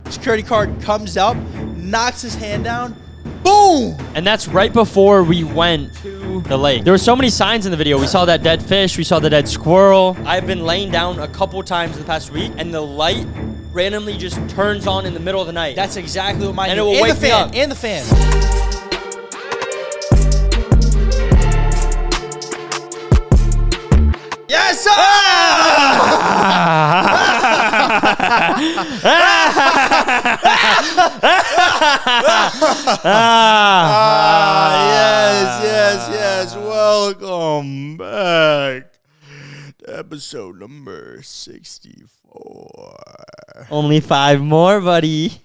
Security guard comes up, knocks his hand down. Boom! And that's right before we went to the lake. There were so many signs in the video. We saw that dead fish. We saw the dead squirrel. I've been laying down a couple times in the past week, and the light randomly just turns on in the middle of the night. That's exactly what mine And it will wake me up. And the fan. Yes, sir! Yes. Welcome back to episode number 64. Only 5 more, buddy.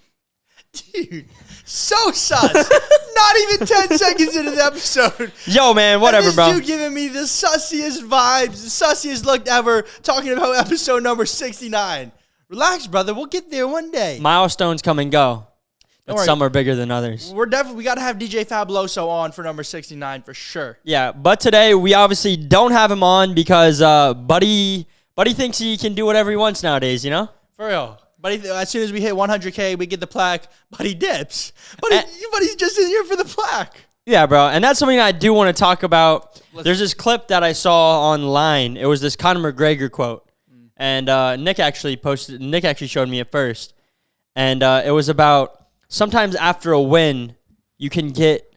Dude, so sus. Not even 10 seconds into the episode. Yo, man, whatever, this bro. Dude giving me the sussiest vibes, the sussiest look ever, talking about episode number 69. Relax, brother. We'll get there one day. Milestones come and go. But some are bigger than others. We got to have DJ Fabuloso on for number 69 for sure. Yeah, but today we obviously don't have him on because Buddy thinks he can do whatever he wants nowadays, you know? For real. Buddy, as soon as we hit 100K, we get the plaque. Buddy dips. Buddy's just in here for the plaque. Yeah, bro. And that's something I do want to talk about. There's this clip that I saw online. It was this Conor McGregor quote. And Nick actually showed me it first. And it was about sometimes after a win, you can get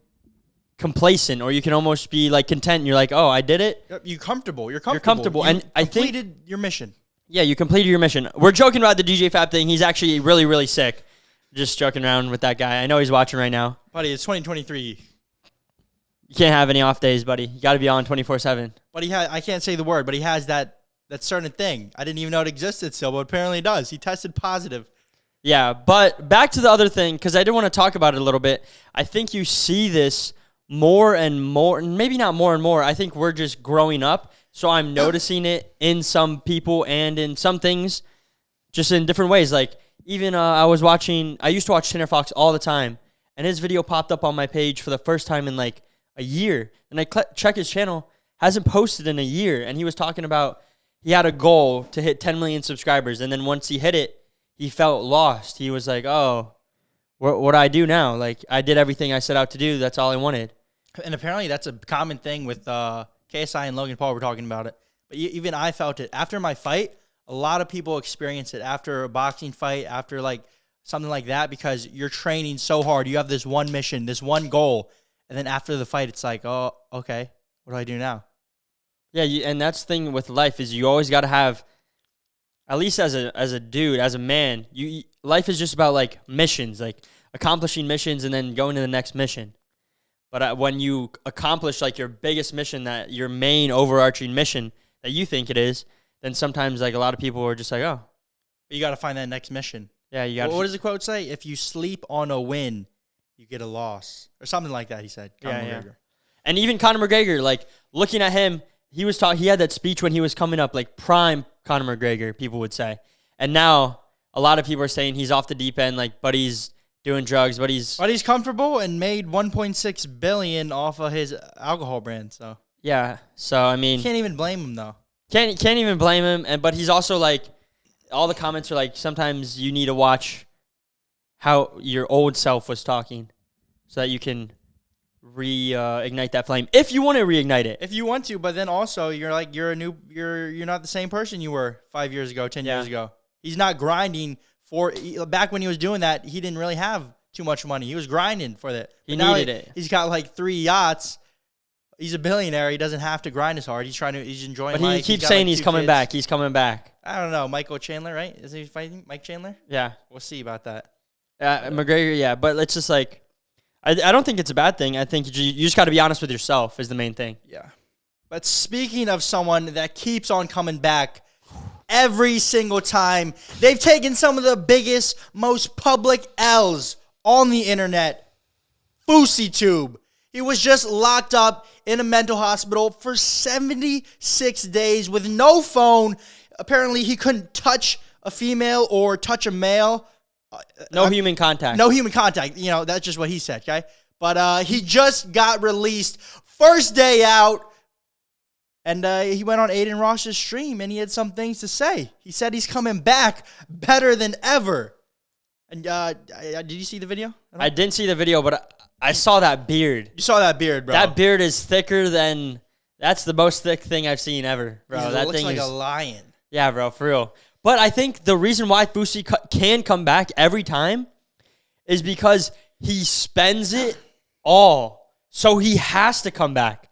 complacent or you can almost be like content. You're like, oh, I did it. Yep, you're comfortable. You're comfortable. And I think completed your mission. Yeah, you completed your mission. We're joking about the DJ Fab thing. He's actually really, really sick. Just joking around with that guy. I know he's watching right now. Buddy, it's 2023. You can't have any off days, buddy. You got to be on 24/7. But I can't say the word, but he has that certain thing. I didn't even know it existed still, but apparently it does. He tested positive. Yeah, but back to the other thing, because I did want to talk about it a little bit. I think you see this more and more, maybe not more and more. I think we're just growing up. So I'm noticing it in some people and in some things, just in different ways. Like even I used to watch Tanner Fox all the time, and his video popped up on my page for the first time in like a year. And I check his channel, hasn't posted in a year, and he was talking about he had a goal to hit 10 million subscribers, and then once he hit it, he felt lost. He was like, oh, what do I do now? Like I did everything I set out to do. That's all I wanted. And apparently that's a common thing with KSI and Logan Paul were talking about it. But even I felt it. After my fight, a lot of people experience it after a boxing fight, after like something like that, because you're training so hard. You have this one mission, this one goal. And then after the fight, it's like, oh, okay, what do I do now? Yeah, and that's the thing with life is you always got to have, at least as a dude, as a man, life is just about like missions, like accomplishing missions and then going to the next mission. But when you accomplish like your biggest mission, that your main overarching mission that you think it is, then sometimes like a lot of people are just like, oh. You got to find that next mission. Yeah, you got. What does the quote say? If you sleep on a win, you get a loss, or something like that. He said. Conor McGregor. And even Conor McGregor, like looking at him, he had that speech when he was coming up, like prime Conor McGregor, people would say, and now a lot of people are saying he's off the deep end, like, but he's doing drugs, but he's comfortable and made $1.6 billion off of his alcohol brand. So yeah, so I mean, can't even blame him though. Can't even blame him, but he's also like, all the comments are like, sometimes you need to watch how your old self was talking, so that you can reignite that flame if you want to reignite it. If you want to, but then also you're not the same person you were 5 years ago, 10 years ago. He's not grinding. Back when he was doing that, he didn't really have too much money. He was grinding for that. He needed it. He's got like 3 yachts. He's a billionaire. He doesn't have to grind as hard. He's enjoying life. But he keeps saying he's coming back. He's coming back. I don't know. Michael Chandler, right? Is he fighting Mike Chandler? Yeah. We'll see about that. McGregor, yeah. But it's just like, I don't think it's a bad thing. I think you just got to be honest with yourself is the main thing. Yeah. But speaking of someone that keeps on coming back, every single time. They've taken some of the biggest, most public L's on the internet. Fousey Tube. He was just locked up in a mental hospital for 76 days with no phone. Apparently, he couldn't touch a female or touch a male. No human contact. No human contact. You know, that's just what he said, okay? But he just got released first day out. And he went on Aiden Ross's stream, and he had some things to say. He said he's coming back better than ever. And did you see the video? I didn't see the video, but I saw that beard. You saw that beard, bro. That beard is thicker than. That's the most thick thing I've seen ever, bro. That looks thing like is a lion. Yeah, bro, for real. But I think the reason why Fousey can come back every time is because he spends it all. So he has to come back.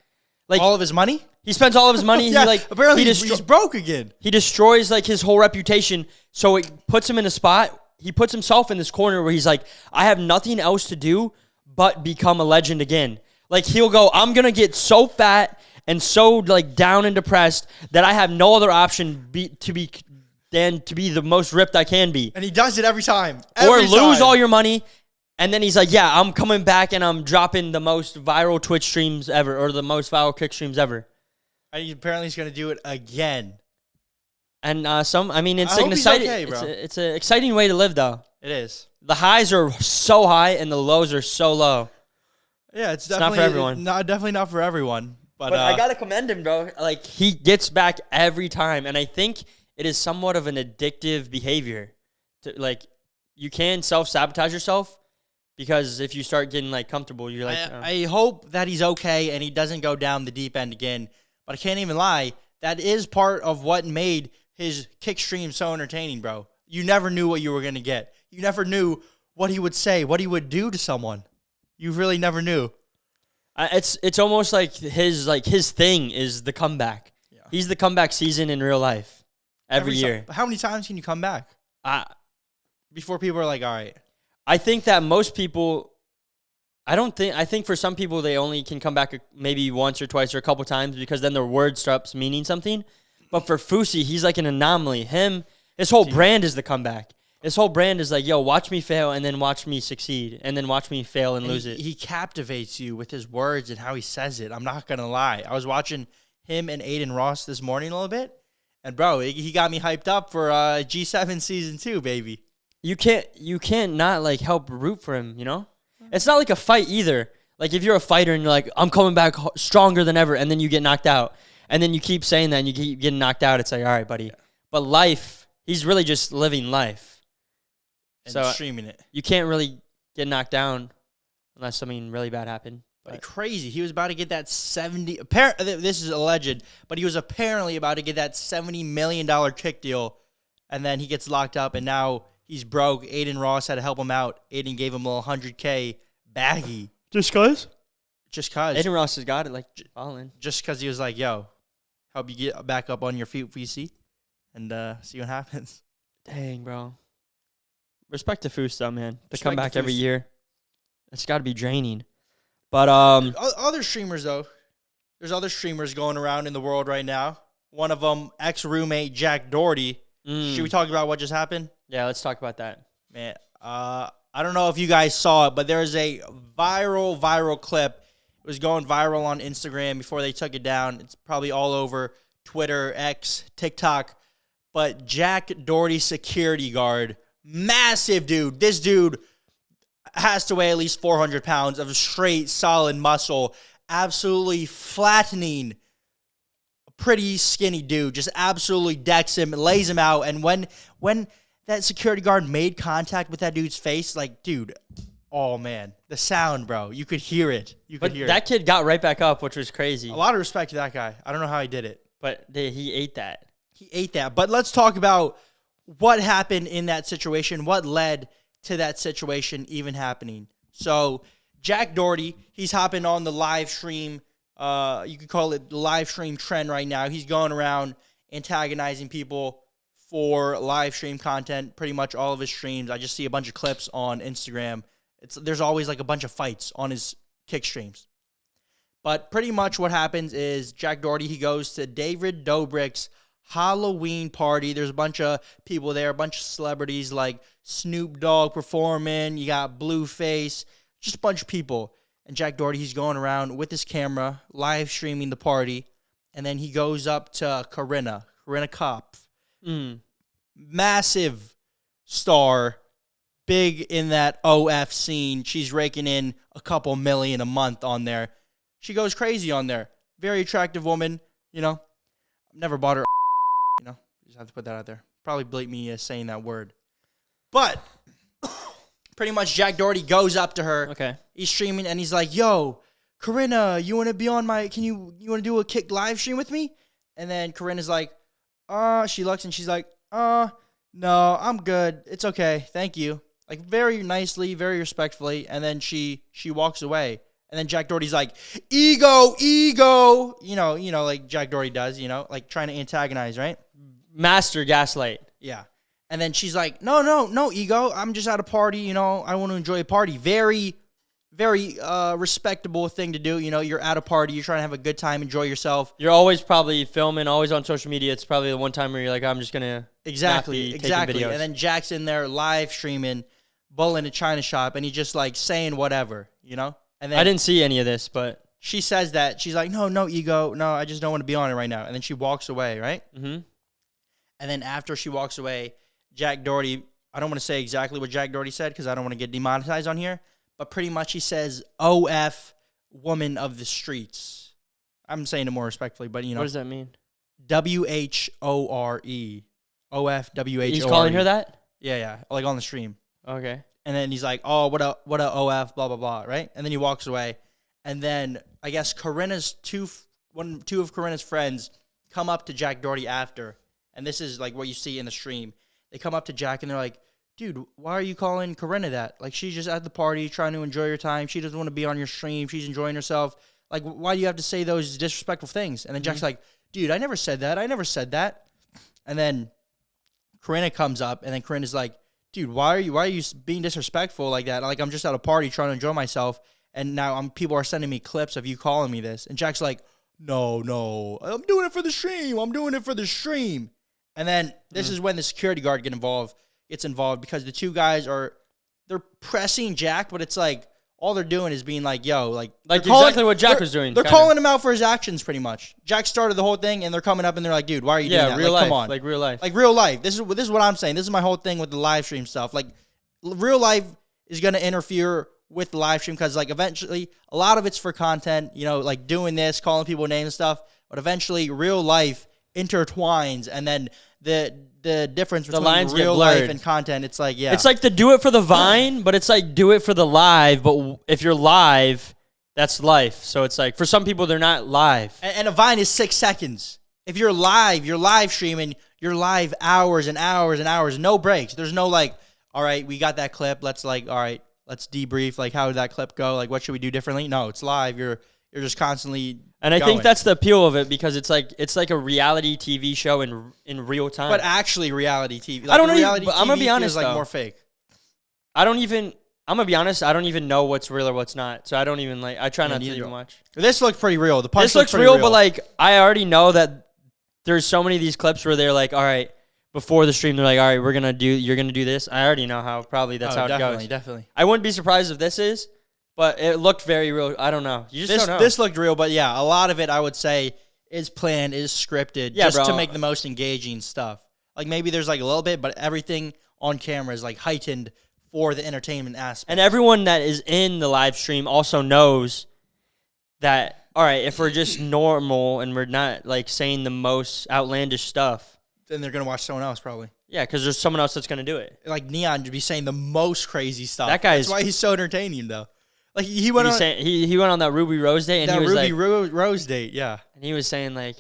Like all of his money? He spends all of his money. Yeah, apparently he he's broke again. He destroys like his whole reputation. So it puts him in a spot. He puts himself in this corner where he's like, I have nothing else to do but become a legend again. Like he'll go, I'm going to get so fat and so like down and depressed that I have no other option than to be the most ripped I can be. And he does it every time. Or lose all your money. And then he's like, yeah, I'm coming back and I'm dropping the most viral Twitch streams ever or the most viral Kick streams ever. And apparently he's going to do it again. And it's an exciting, it's an exciting way to live though. It is. The highs are so high and the lows are so low. Yeah, it's not for everyone. Definitely not for everyone. But I gotta commend him, bro. Like he gets back every time, and I think it is somewhat of an addictive behavior. You can self-sabotage yourself because if you start getting like comfortable, you're like. I hope that he's okay and he doesn't go down the deep end again. But I can't even lie, that is part of what made his kick stream so entertaining, bro. You never knew what you were gonna get. You never knew what he would say, what he would do to someone. You really never knew. It's almost like his thing is the comeback. Yeah. He's the comeback season in real life every year. How many times can you come back? Before people are like, all right. I think that most people, I think for some people they only can come back maybe once or twice or a couple times because then their word stops meaning something. But for Fousey, he's like an anomaly. His whole brand is the comeback. His whole brand is like, yo, watch me fail and then watch me succeed and then watch me fail and lose it. He captivates you with his words and how he says it. I'm not going to lie. I was watching him and Aiden Ross this morning a little bit. And, bro, he got me hyped up for G7 Season 2, baby. You can't not, like, help root for him, you know? It's not like a fight either. Like, if you're a fighter and you're like, I'm coming back stronger than ever, and then you get knocked out. And then you keep saying that and you keep getting knocked out. It's like, all right, buddy. Yeah. But life, he's really just living life. And streaming it. You can't really get knocked down unless something really bad happened. Like crazy. He was about to get that 70... This is alleged, but he was apparently about to get that $70 million kick deal, and then he gets locked up, and now he's broke. Aiden Ross had to help him out. Aiden gave him a little $100K baggie. Just cause? Just cause. Aiden Ross has got it, like, falling. Just cause he was like, yo, help you get back up on your feet, Fousey, and see what happens. Dang, bro. Respect to Fousey, though, man. To come back every year. It's got to be draining. But other streamers, though. There's other streamers going around in the world right now. One of them, ex-roommate Jack Doherty. Should we talk about what just happened? Yeah, let's talk about that. Man, I don't know if you guys saw it, but there's a viral clip. It was going viral on Instagram before they took it down. It's probably all over Twitter, X, TikTok. But Jack Doherty security guard, massive dude. This dude has to weigh at least 400 pounds of straight, solid muscle, absolutely flattening a pretty skinny dude. Just absolutely decks him, lays him out. And when that security guard made contact with that dude's face, like, dude, oh, man. The sound, bro. You could hear it. That kid got right back up, which was crazy. A lot of respect to that guy. I don't know how he did it. But he ate that. He ate that. But let's talk about what happened in that situation, what led to that situation even happening. So Jack Doherty, he's hopping on the live stream. You could call it the live stream trend right now. He's going around antagonizing people for live stream content, pretty much all of his streams. I just see a bunch of clips on Instagram. There's always like a bunch of fights on his kick streams. But pretty much what happens is Jack Doherty, he goes to David Dobrik's Halloween party. There's a bunch of people there, a bunch of celebrities like Snoop Dogg performing. You got Blueface, just a bunch of people. And Jack Doherty, he's going around with his camera, live streaming the party. And then he goes up to Corinna Kopf. Massive star, big in that OF scene. She's raking in a couple million a month on there. She goes crazy on there. Very attractive woman, you know. I've never bought her, you know. Just have to put that out there. Probably bleep me saying that word. But pretty much Jack Doherty goes up to her. Okay. He's streaming and he's like, "Yo, Corinna, you want to be on my? You want to do a kick live stream with me?" And then Corinna's like, she looks and she's like, no, I'm good. It's okay. Thank you." Like very nicely, very respectfully. And then she walks away. And then Jack Doherty's like, ego. You know, like Jack Doherty does, like trying to antagonize, right? Master gaslight. Yeah. And then she's like, no, ego. I'm just at a party, I want to enjoy a party. Very, very respectable thing to do. You're at a party, you're trying to have a good time, enjoy yourself. You're always probably filming, always on social media. It's probably the one time where you're like, I'm just going to Exactly. taking videos. And then Jack's in there live streaming, bulling a China shop, and he's just like saying whatever, And then I didn't see any of this, but she says that. She's like, no, ego. No, I just don't want to be on it right now. And then she walks away, right? mm-hmm. And then after she walks away, Jack Doherty, I don't want to say exactly what Jack Doherty said because I don't want to get demonetized on here, but pretty much he says, OF, woman of the streets. I'm saying it more respectfully, but what does that mean? WHORE. OF, WHORE. He's calling her that? Yeah, like on the stream. Okay. And then he's like, "Oh, what a OF, blah blah blah," right? And then he walks away. And then I guess two of Corinna's friends come up to Jack Doherty after, and this is like what you see in the stream. They come up to Jack and they're like, "Dude, why are you calling Corinna that? Like she's just at the party trying to enjoy her time. She doesn't want to be on your stream. She's enjoying herself. Like why do you have to say those disrespectful things?" And then Jack's like, "Dude, I never said that. I never said that." And then Corinna comes up, and then Corinna's like, "Dude, why are you being disrespectful like that? Like I'm just at a party trying to enjoy myself, and now people are sending me clips of you calling me this." And Jack's like, "No, I'm doing it for the stream. And then this is when the security guard gets involved because the two guys they're pressing Jack, but it's like all they're doing is being like, "Yo, like exactly what Jack was doing." They're calling him out for his actions, pretty much. Jack started the whole thing, and they're coming up and they're like, "Dude, why are you doing that? Real like, life, come on, like real life, like real life." This is what I'm saying. This is my whole thing with the live stream stuff. Like real life is gonna interfere with the live stream because like eventually a lot of it's for content, like doing this, calling people names and stuff. But eventually, real life intertwines, and then the difference between lines get real blurred. life and content, it's like, yeah. It's like the do it for the Vine, but it's like do it for the live. But if you're live, that's life. So it's like for some people, they're not live. And a Vine is 6 seconds. If you're live streaming, you're live hours and hours and hours, no breaks. There's no like, all right, we got that clip. Let's debrief. Like, how did that clip go? Like, what should we do differently? No, it's live. You're just constantly And I going. think that's the appeal of it because it's like a reality TV show in real time. But actually, reality TV. Like, I don't know. reality I'm gonna be TV honest, feels like though. more fake. I'm gonna be honest. I don't even know what's real or what's not. So I don't even I try not to even watch. This looks pretty real. The punch This looks pretty real, but like I already know that there's so many of these clips where they're like, all right, before the stream, they're like, all right, you're gonna do this. I already know how that's how it goes. Definitely. I wouldn't be surprised if this is, but it looked very real. I don't know. You just don't know. This looked real, but yeah, a lot of it I would say is planned, is scripted, just to make the most engaging stuff. Like maybe there's like a little bit, but everything on camera is like heightened for the entertainment aspect. And everyone that is in the live stream also knows that, all right, if we're just normal and we're not like saying the most outlandish stuff, then they're gonna watch someone else probably. Yeah, because there's someone else that's gonna do it. Like Neon to be saying the most crazy stuff. That's why he's so entertaining though. Like he went on he went on that Ruby Rose date and that he was Ruby like Rose date, yeah. And he was saying like,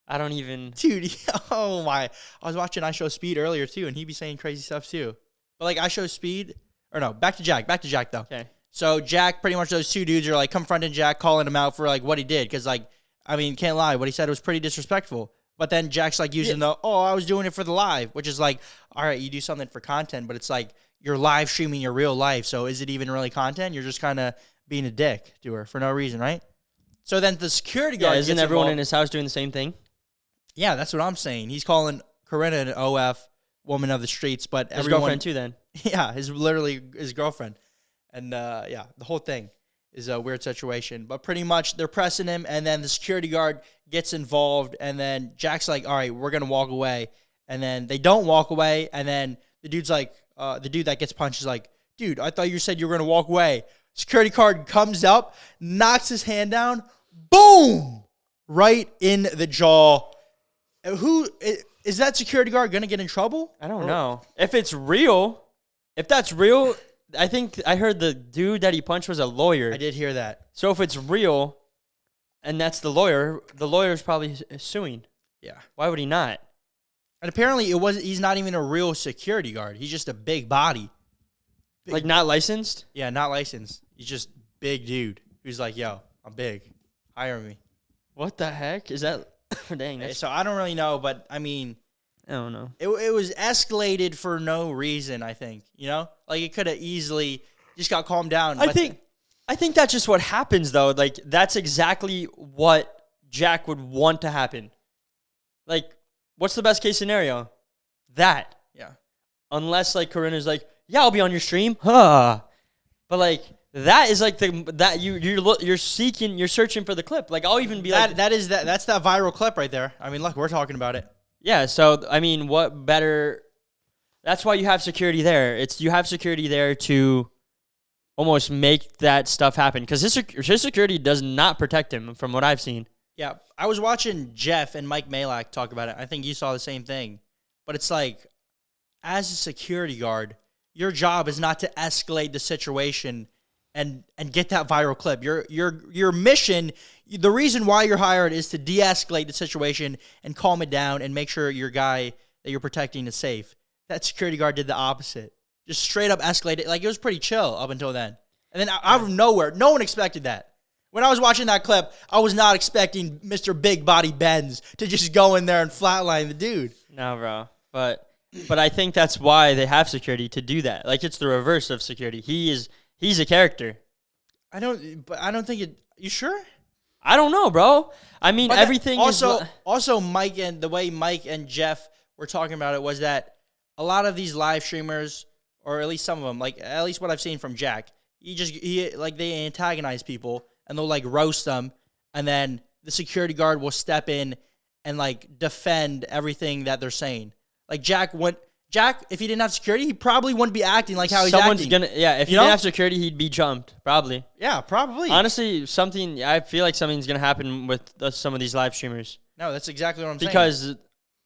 I don't even dude. Oh my! I was watching I Show Speed earlier too, and he'd be saying crazy stuff too. But like I Show Speed, or no, back to Jack though. Okay. So Jack, pretty much those two dudes are like confronting Jack, calling him out for like what he did, because like I mean, can't lie, what he said was pretty disrespectful. But then Jack's like using I was doing it for the live, which is like, all right, you do something for content, but it's like you're live streaming your real life, so is it even really content? You're just kind of being a dick to her for no reason, right? So then the security guard isn't gets everyone involved. in his house doing the same thing? Yeah, that's what I'm saying. He's calling Corinna an OF, woman of the streets, but His girlfriend too then. Yeah, literally his girlfriend. And yeah, the whole thing is a weird situation. But pretty much they're pressing him, and then the security guard gets involved, and then Jack's like, all right, we're going to walk away. And then they don't walk away, and then the dude's like, the dude that gets punched is like, dude, I thought you said you were going to walk away. Security guard comes up, knocks his hand down, boom, right in the jaw. Who is that security guard going to get in trouble? I don't know. If it's real, if that's real, I think I heard the dude that he punched was a lawyer. I did hear that. So if it's real, and that's the lawyer's probably suing. Yeah. Why would he not? And apparently he's not even a real security guard. He's just a big body. Like not licensed? Yeah, not licensed. He's just big dude who's like, yo, I'm big. Hire me. What the heck? Is that dang, So I don't really know, but I mean, I don't know. it was escalated for no reason, I think. You know? Like it could have easily just got calmed down. I think that's just what happens though. Like that's exactly what Jack would want to happen. Like, what's the best case scenario? That. Yeah. Unless like Corinna's like, yeah, I'll be on your stream. Huh. But like that is like you're searching for the clip. Like I'll even be like that's that viral clip right there. I mean, look, we're talking about it. Yeah, so I mean, what better? That's why you have security there. You have security there to almost make that stuff happen because his security does not protect him, from what I've seen. Yeah, I was watching Jeff and Mike Malak talk about it. I think you saw the same thing, but it's like, as a security guard, your job is not to escalate the situation and get that viral clip. Your mission, the reason why you're hired is to de-escalate the situation and calm it down and make sure your guy that you're protecting is safe. That security guard did the opposite. Just straight up escalated. Like, it was pretty chill up until then. And then out of nowhere, no one expected that. When I was watching that clip, I was not expecting Mr. Big Body Benz to just go in there and flatline the dude. No, bro. But I think that's why they have security, to do that. Like, it's the reverse of security. He's a character. I don't think it. You sure? I don't know, bro. I mean, everything also Mike, and the way Mike and Jeff were talking about it was that a lot of these live streamers, or at least some of them, like at least what I've seen from Jack, they antagonize people and they'll like roast them, and then the security guard will step in and like defend everything that they're saying. Like Jack, if he didn't have security, he probably wouldn't be acting like how he's acting. If he didn't have security, he'd be jumped, probably. Yeah, probably. Honestly, I feel like something's going to happen with some of these live streamers. No, that's exactly what I'm saying. Because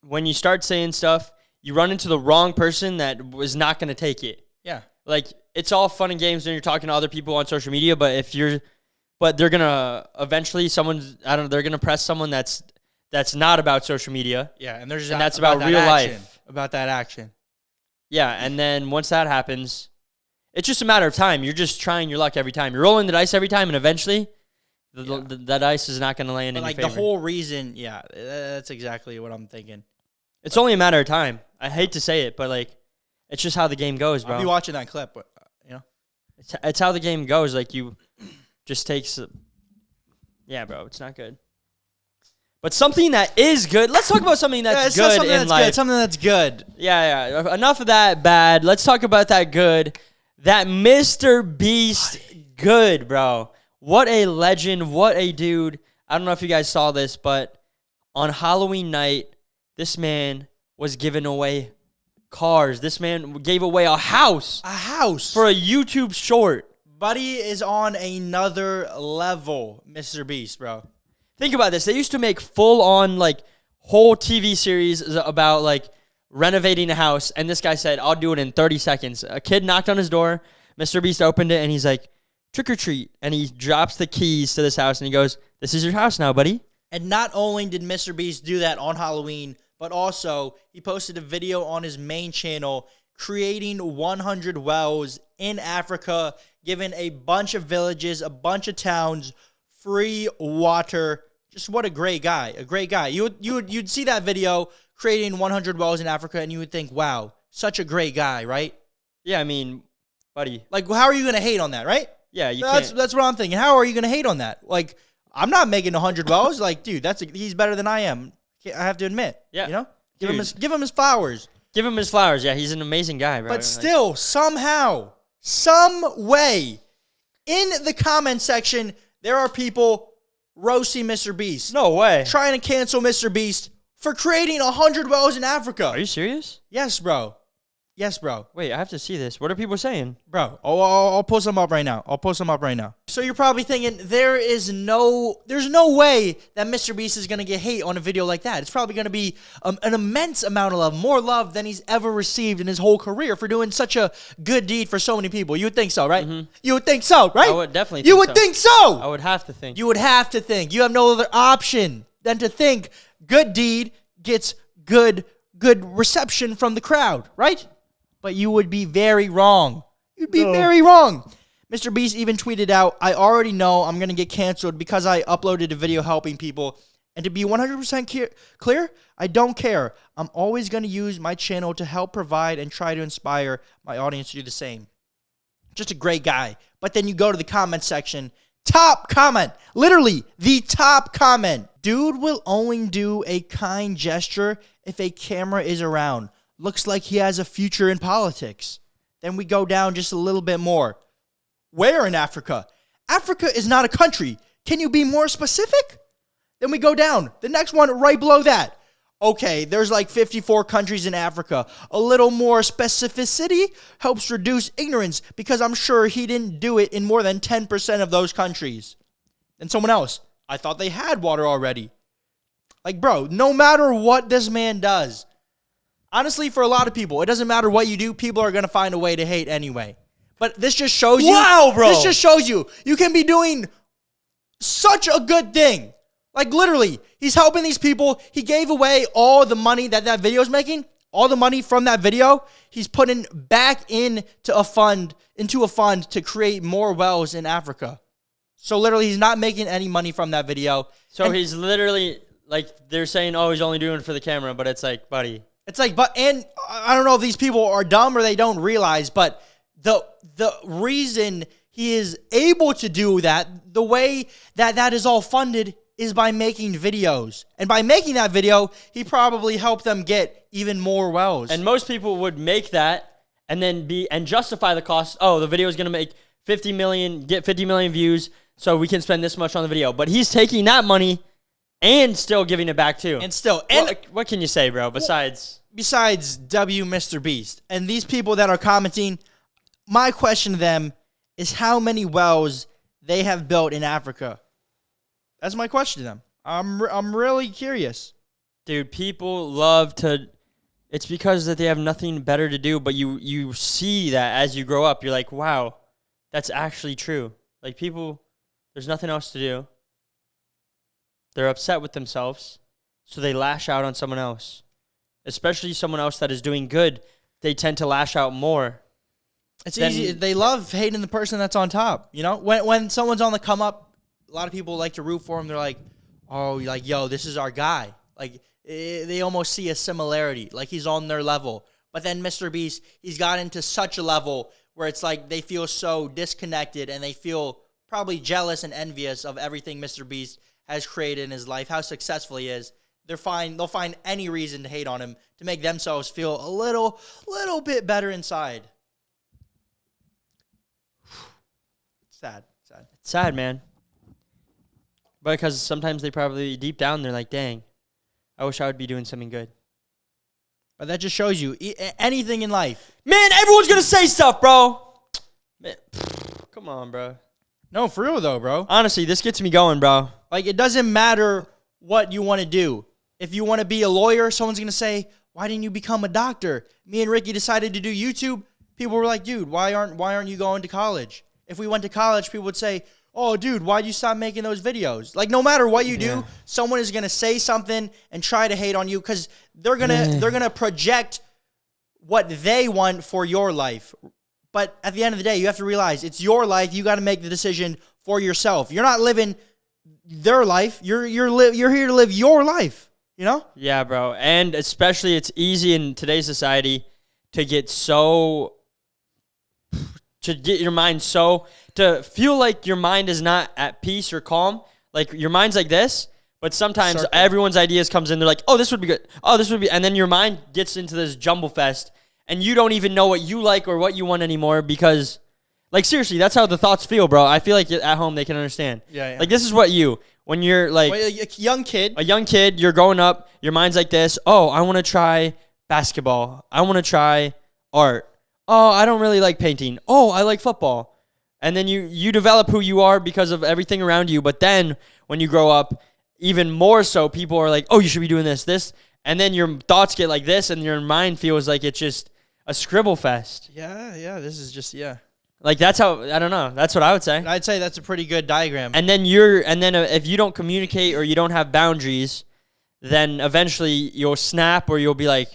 when you start saying stuff, you run into the wrong person that was not going to take it. Yeah. Like, it's all fun and games when you're talking to other people on social media, but they're going to eventually they're going to press someone that's not about social media. Yeah, and that's about real life. About that action. Yeah, and then once that happens, it's just a matter of time. You're just trying your luck every time. You're rolling the dice every time, and eventually, the dice is not going to land in your favor. The whole reason, yeah, that's exactly what I'm thinking. It's only a matter of time. I hate to say it, but like, it's just how the game goes, bro. I'll be watching that clip, but, It's how the game goes. Like, you just takes... Yeah, bro, it's not good. But something that is good. Let's talk about something that's good in life. Something that's good. Yeah. Enough of that bad. Let's talk about that good. That Mr.Beast good, bro. What a legend. What a dude. I don't know if you guys saw this, but on Halloween night, this man was giving away cars. This man gave away a house. A house. For a YouTube short. Buddy is on another level, Mr. Beast, bro. Think about this. They used to make full-on, like, whole TV series about, like, renovating a house. And this guy said, I'll do it in 30 seconds. A kid knocked on his door. Mr. Beast opened it, and he's like, trick or treat. And he drops the keys to this house, and he goes, this is your house now, buddy. And not only did Mr. Beast do that on Halloween, but also he posted a video on his main channel creating 100 wells in Africa, giving a bunch of villages, a bunch of towns free water. Just what a great guy. A great guy. You'd see that video creating 100 wells in Africa, and you would think, wow, such a great guy, right? Yeah, I mean, buddy. Like, how are you going to hate on that, right? Yeah, that's what I'm thinking. How are you going to hate on that? Like, I'm not making 100 wells. Like, dude, he's better than I am. I have to admit. Yeah. You know? Give him his flowers. Give him his flowers. Yeah, he's an amazing guy, bro. But still, somehow, some way, in the comment section, there are people roasting Mr. Beast. No way. Trying to cancel Mr. Beast for creating 100 wells in Africa. Are you serious? Yes, bro. Yes, bro. Wait, I have to see this. What are people saying? Bro, I'll pull some up right now. So you're probably thinking there's no way that MrBeast is going to get hate on a video like that. It's probably going to be an immense amount of love, more love than he's ever received in his whole career for doing such a good deed for so many people. You would think so, right? Mm-hmm. You would think so, right? I would definitely think You would think so. I would have to think. You would have to think. You have no other option than to think good deed gets good reception from the crowd, right? But you would be very wrong. You'd be very wrong. MrBeast even tweeted out, I already know I'm going to get canceled because I uploaded a video helping people. And to be 100% clear, I don't care. I'm always going to use my channel to help provide and try to inspire my audience to do the same. Just a great guy. But then you go to the comment section. Top comment. Literally, the top comment. Dude will only do a kind gesture if a camera is around. Looks like he has a future in politics. Then we go down just a little bit more. Where in Africa? Africa is not a country. Can you be more specific? Then we go down. The next one right below that. Okay, there's like 54 countries in Africa. A little more specificity helps reduce ignorance because I'm sure he didn't do it in more than 10% of those countries. Then someone else. I thought they had water already. Like, bro, no matter what this man does, honestly, for a lot of people, it doesn't matter what you do. People are going to find a way to hate anyway. But this just shows you. Wow, bro. This just shows you. You can be doing such a good thing. Like, literally, he's helping these people. He gave away all the money that video is making. All the money from that video, he's putting back into a fund to create more wells in Africa. So, literally, he's not making any money from that video. So he's literally, like, they're saying, oh, he's only doing it for the camera. But it's like, buddy. It's like, and I don't know if these people are dumb or they don't realize, but the reason he is able to do that, the way that is all funded is by making videos. And by making that video, he probably helped them get even more wells. And most people would make that and then justify the cost. Oh, the video is going to make 50 million views, so we can spend this much on the video. But he's taking that money and still giving it back too. And what can you say, bro, besides MrBeast? And these people that are commenting, my question to them is how many wells they have built in Africa. That's my question to them. I'm really curious. Dude, people love to... It's because that they have nothing better to do, but you see that as you grow up. You're like, wow, that's actually true. Like, people, there's nothing else to do. They're upset with themselves, so they lash out on someone else. Especially someone else that is doing good, they tend to lash out more. It's easy. They love hating the person that's on top. You know, when someone's on the come up, a lot of people like to root for him. They're like, oh, like, yo, this is our guy. Like, they almost see a similarity. Like, he's on their level. But then MrBeast, he's got into such a level where it's like they feel so disconnected and they feel probably jealous and envious of everything MrBeast has created in his life, how successful he is. They'll find any reason to hate on him to make themselves feel a little bit better inside. Sad. It's sad, man. But because sometimes they probably, deep down, they're like, dang, I wish I would be doing something good. But that just shows you anything in life. Man, everyone's going to say stuff, bro. Man, come on, bro. No, for real, though, bro. Honestly, this gets me going, bro. Like, it doesn't matter what you want to do. If you want to be a lawyer, someone's going to say, why didn't you become a doctor? Me and Ricky decided to do YouTube. People were like, dude, why aren't you going to college? If we went to college, people would say, oh, dude, why'd you stop making those videos? Like, no matter what you do, someone is going to say something and try to hate on you because they're gonna project what they want for your life. But at the end of the day, you have to realize it's your life. You got to make the decision for yourself. You're not living their life. You're here to live your life, you know? Yeah, bro. And especially it's easy in today's society to get your mind to feel like your mind is not at peace or calm. Like, your mind's like this, but sometimes everyone's ideas comes in. They're like, oh, this would be good. Oh, this would be. And then your mind gets into this jumble fest, and you don't even know what you like or what you want anymore because, like, seriously, that's how the thoughts feel, bro. I feel like at home they can understand. Yeah. Like, this is what when you're, like, a young kid, you're growing up, your mind's like this. Oh, I want to try basketball. I want to try art. Oh, I don't really like painting. Oh, I like football. And then you develop who you are because of everything around you. But then when you grow up, even more so, people are like, oh, you should be doing this. And then your thoughts get like this, and your mind feels like it's just a scribble fest. Yeah, this is just, yeah. Like, that's how, I don't know. That's what I would say. I'd say that's a pretty good diagram. And then if you don't communicate or you don't have boundaries, then eventually you'll snap, or you'll be like,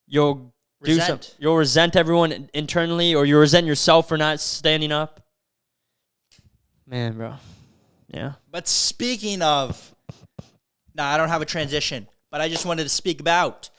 you'll do something. You'll resent everyone internally, or you'll resent yourself for not standing up. Man, bro. Yeah. But speaking of, I don't have a transition, but I just wanted to speak about,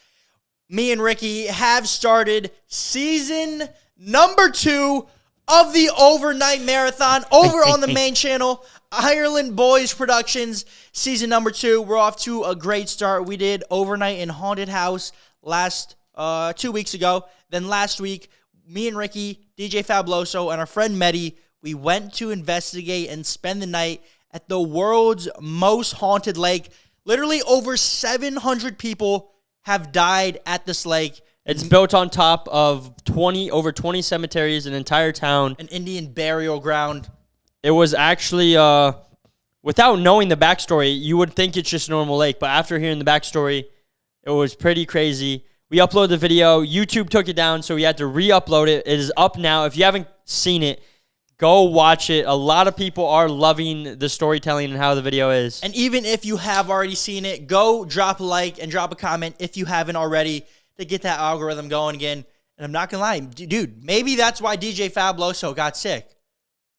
me and Ricky have started season number 2 of the Overnight Marathon over on the main channel, Ireland Boys Productions, season number 2. We're off to a great start. We did Overnight in Haunted House last 2 weeks ago. Then last week, me and Ricky, DJ Fabuloso, and our friend Medi, we went to investigate and spend the night at the world's most haunted lake. Literally over 700 people have died at this lake. It's built on top of over 20 cemeteries, an entire town. An Indian burial ground. It was actually, without knowing the backstory, you would think it's just a normal lake. But after hearing the backstory, it was pretty crazy. We uploaded the video. YouTube took it down, so we had to re-upload it. It is up now. If you haven't seen it, go watch it. A lot of people are loving the storytelling and how the video is. And even if you have already seen it, go drop a like and drop a comment if you haven't already to get that algorithm going again. And I'm not going to lie, dude, maybe that's why DJ Fabuloso got sick.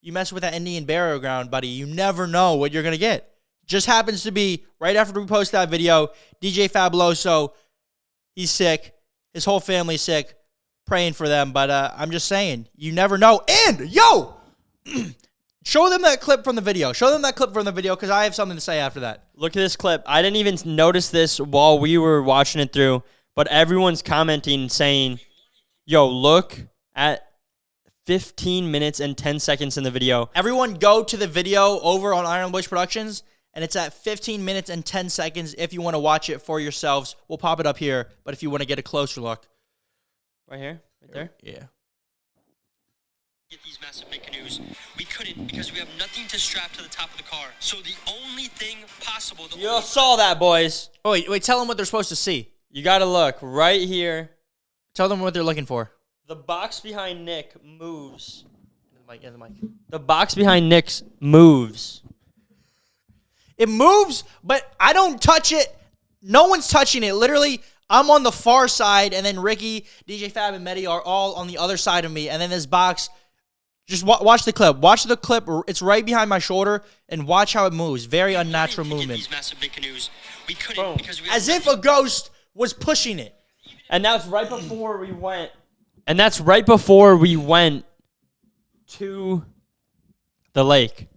You mess with that Indian burial ground, buddy, you never know what you're going to get. Just happens to be right after we post that video, DJ Fabuloso, he's sick. His whole family's sick. Praying for them. But I'm just saying, you never know. And, yo! Show them that clip from the video. Show them that clip from the video, because I have something to say after that. Look at this clip. I didn't even notice this while we were watching it through, but everyone's commenting saying, yo, look at 15 minutes and 10 seconds in the video. Everyone go to the video over on Iron Boys Productions, and it's at 15 minutes and 10 seconds if you want to watch it for yourselves. We'll pop it up here, but if you want to get a closer look. Right here? Right there? Yeah. Get these massive big canoes. We couldn't because we have nothing to strap to the top of the car. So the only thing possible... You saw that, boys. Oh, wait, tell them what they're supposed to see. You got to look right here. Tell them what they're looking for. The box behind Nick moves. The mic. The box behind Nick's moves. It moves, but I don't touch it. No one's touching it. Literally, I'm on the far side, and then Ricky, DJ Fab, and Medi are all on the other side of me. And then this box, just watch the clip. Watch the clip. It's right behind my shoulder, and watch how it moves. Very unnatural movement. These massive big canoes. We couldn't because we as if a ghost was pushing it. And that's right before we went. And that's right before we went to the lake.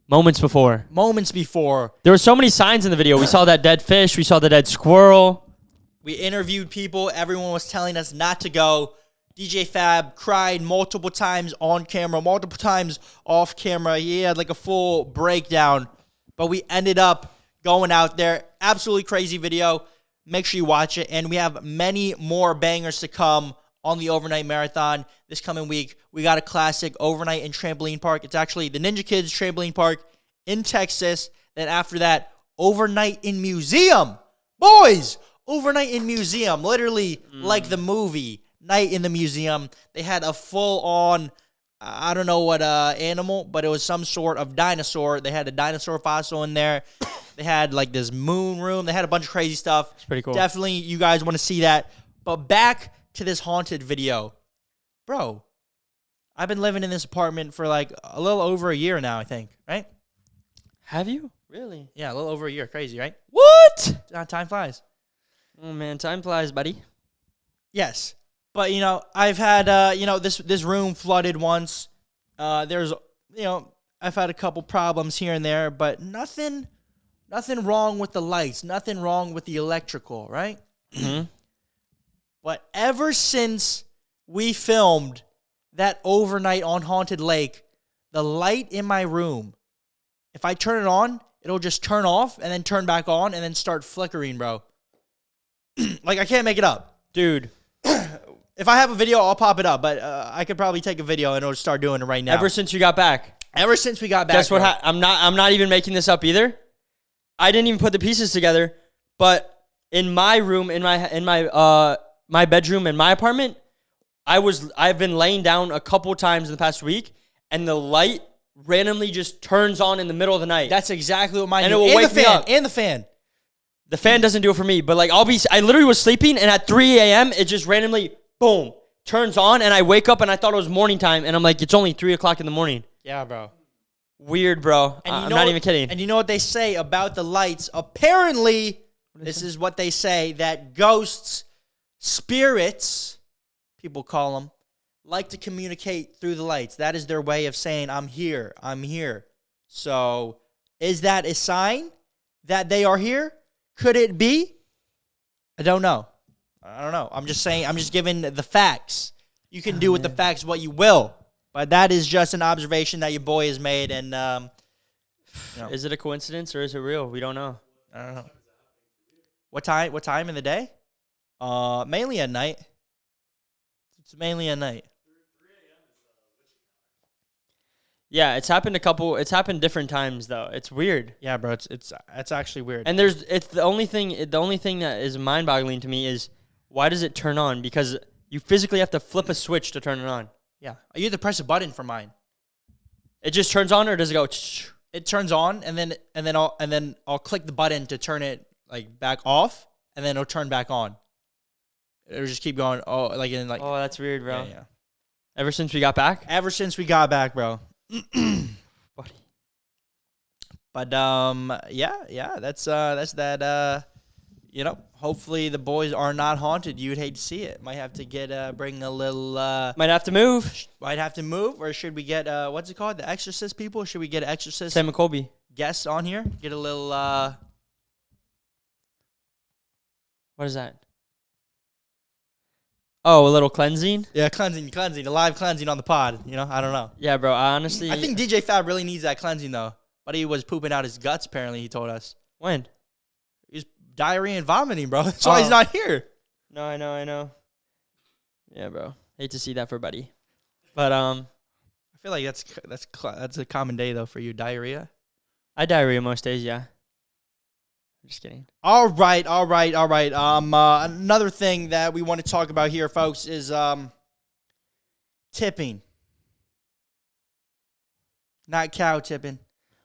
Moments before. Moments before. There were so many signs in the video. We saw that dead fish. We saw the dead squirrel. We interviewed people. Everyone was telling us not to go. DJ Fab cried multiple times on camera, multiple times off camera. He had like a full breakdown. But we ended up going out there. Absolutely crazy video. Make sure you watch it. And we have many more bangers to come on the Overnight Marathon this coming week. We got a classic overnight in trampoline park. It's actually the Ninja Kids trampoline park in Texas. Then after that, overnight in museum. Boys, overnight in museum. Literally like the movie, Night in the Museum. They had a full-on, I don't know what animal, but it was some sort of dinosaur. They had a dinosaur fossil in there. They had like this moon room. They had a bunch of crazy stuff. It's pretty cool. Definitely you guys want to see that. But back to this haunted video. Bro, I've been living in this apartment for like a little over a year now, I think, right? Have you? Really? Yeah, a little over a year. Crazy, right? What? Time flies. Oh, man, time flies, buddy. Yes. But, you know, I've had, this room flooded once. There's, I've had a couple problems here and there, but nothing wrong with the lights, nothing wrong with the electrical, right? Mm-hmm. But ever since we filmed that overnight on Haunted Lake, the light in my room, if I turn it on, it'll just turn off and then turn back on and then start flickering, bro. Like, I can't make it up. Dude, If I have a video, I'll pop it up. But I could probably take a video and it'll start doing it right now. Ever since you got back. Ever since we got back. Guess what? I'm not even making this up either. I didn't even put the pieces together. But in my room, in my bedroom, in my apartment, I've been laying down a couple times in the past week, and the light randomly just turns on in the middle of the night. That's exactly what mine and do. it will wake me up. And the fan. The fan doesn't do it for me, but like I literally was sleeping, and at 3 a.m. it just randomly boom turns on, and I wake up and I thought it was morning time, and I'm like, it's only 3 o'clock in the morning. Yeah, bro. Weird, bro. And I'm not even kidding. And you know what they say about the lights? Apparently, this is what they say, that ghosts, spirits, people call them, like to communicate through the lights. That is their way of saying, I'm here, I'm here. So, is that a sign that they are here? Could it be? I don't know. I'm just saying, I'm just giving the facts. You can do with the facts what you will. But that is just an observation that your boy has made. And Is it a coincidence or is it real? We don't know. I don't know. What time in the day? Mainly at night. It's mainly at night. Yeah, it's happened different times though. It's weird. Yeah, bro, it's actually weird. And it's the only thing that is mind-boggling to me is why does it turn on? Because you physically have to flip a switch to turn it on. Yeah, you have to press a button for mine. It just turns on, or does it go? It turns on, and then I'll click the button to turn it like back off, and then it'll turn back on. It'll just keep going. Oh, that's weird, bro. Yeah. Ever since we got back. Ever since we got back, bro. Buddy. But yeah, that's that. Hopefully the boys are not haunted. You would hate to see it. Might have to bring a little. Might have to move. Might have to move, or should we get what's it called? The Exorcist people? Should we get an Exorcist? Sam McColby. Guests on here. Get a little. What is that? Oh, a little cleansing? Yeah, cleansing, a live cleansing on the pod. I don't know. Yeah, bro. Honestly, I think DJ Fab really needs that cleansing though. But he was pooping out his guts. Apparently, he told us. When? He's diarrhea and vomiting, bro. That's why he's not here. No, I know. Yeah, bro. Hate to see that for Buddy. But I feel like that's a common day though for you, diarrhea. I diarrhea most days, yeah. I'm just kidding. All right. Another thing that we want to talk about here, folks, is tipping. Not cow tipping.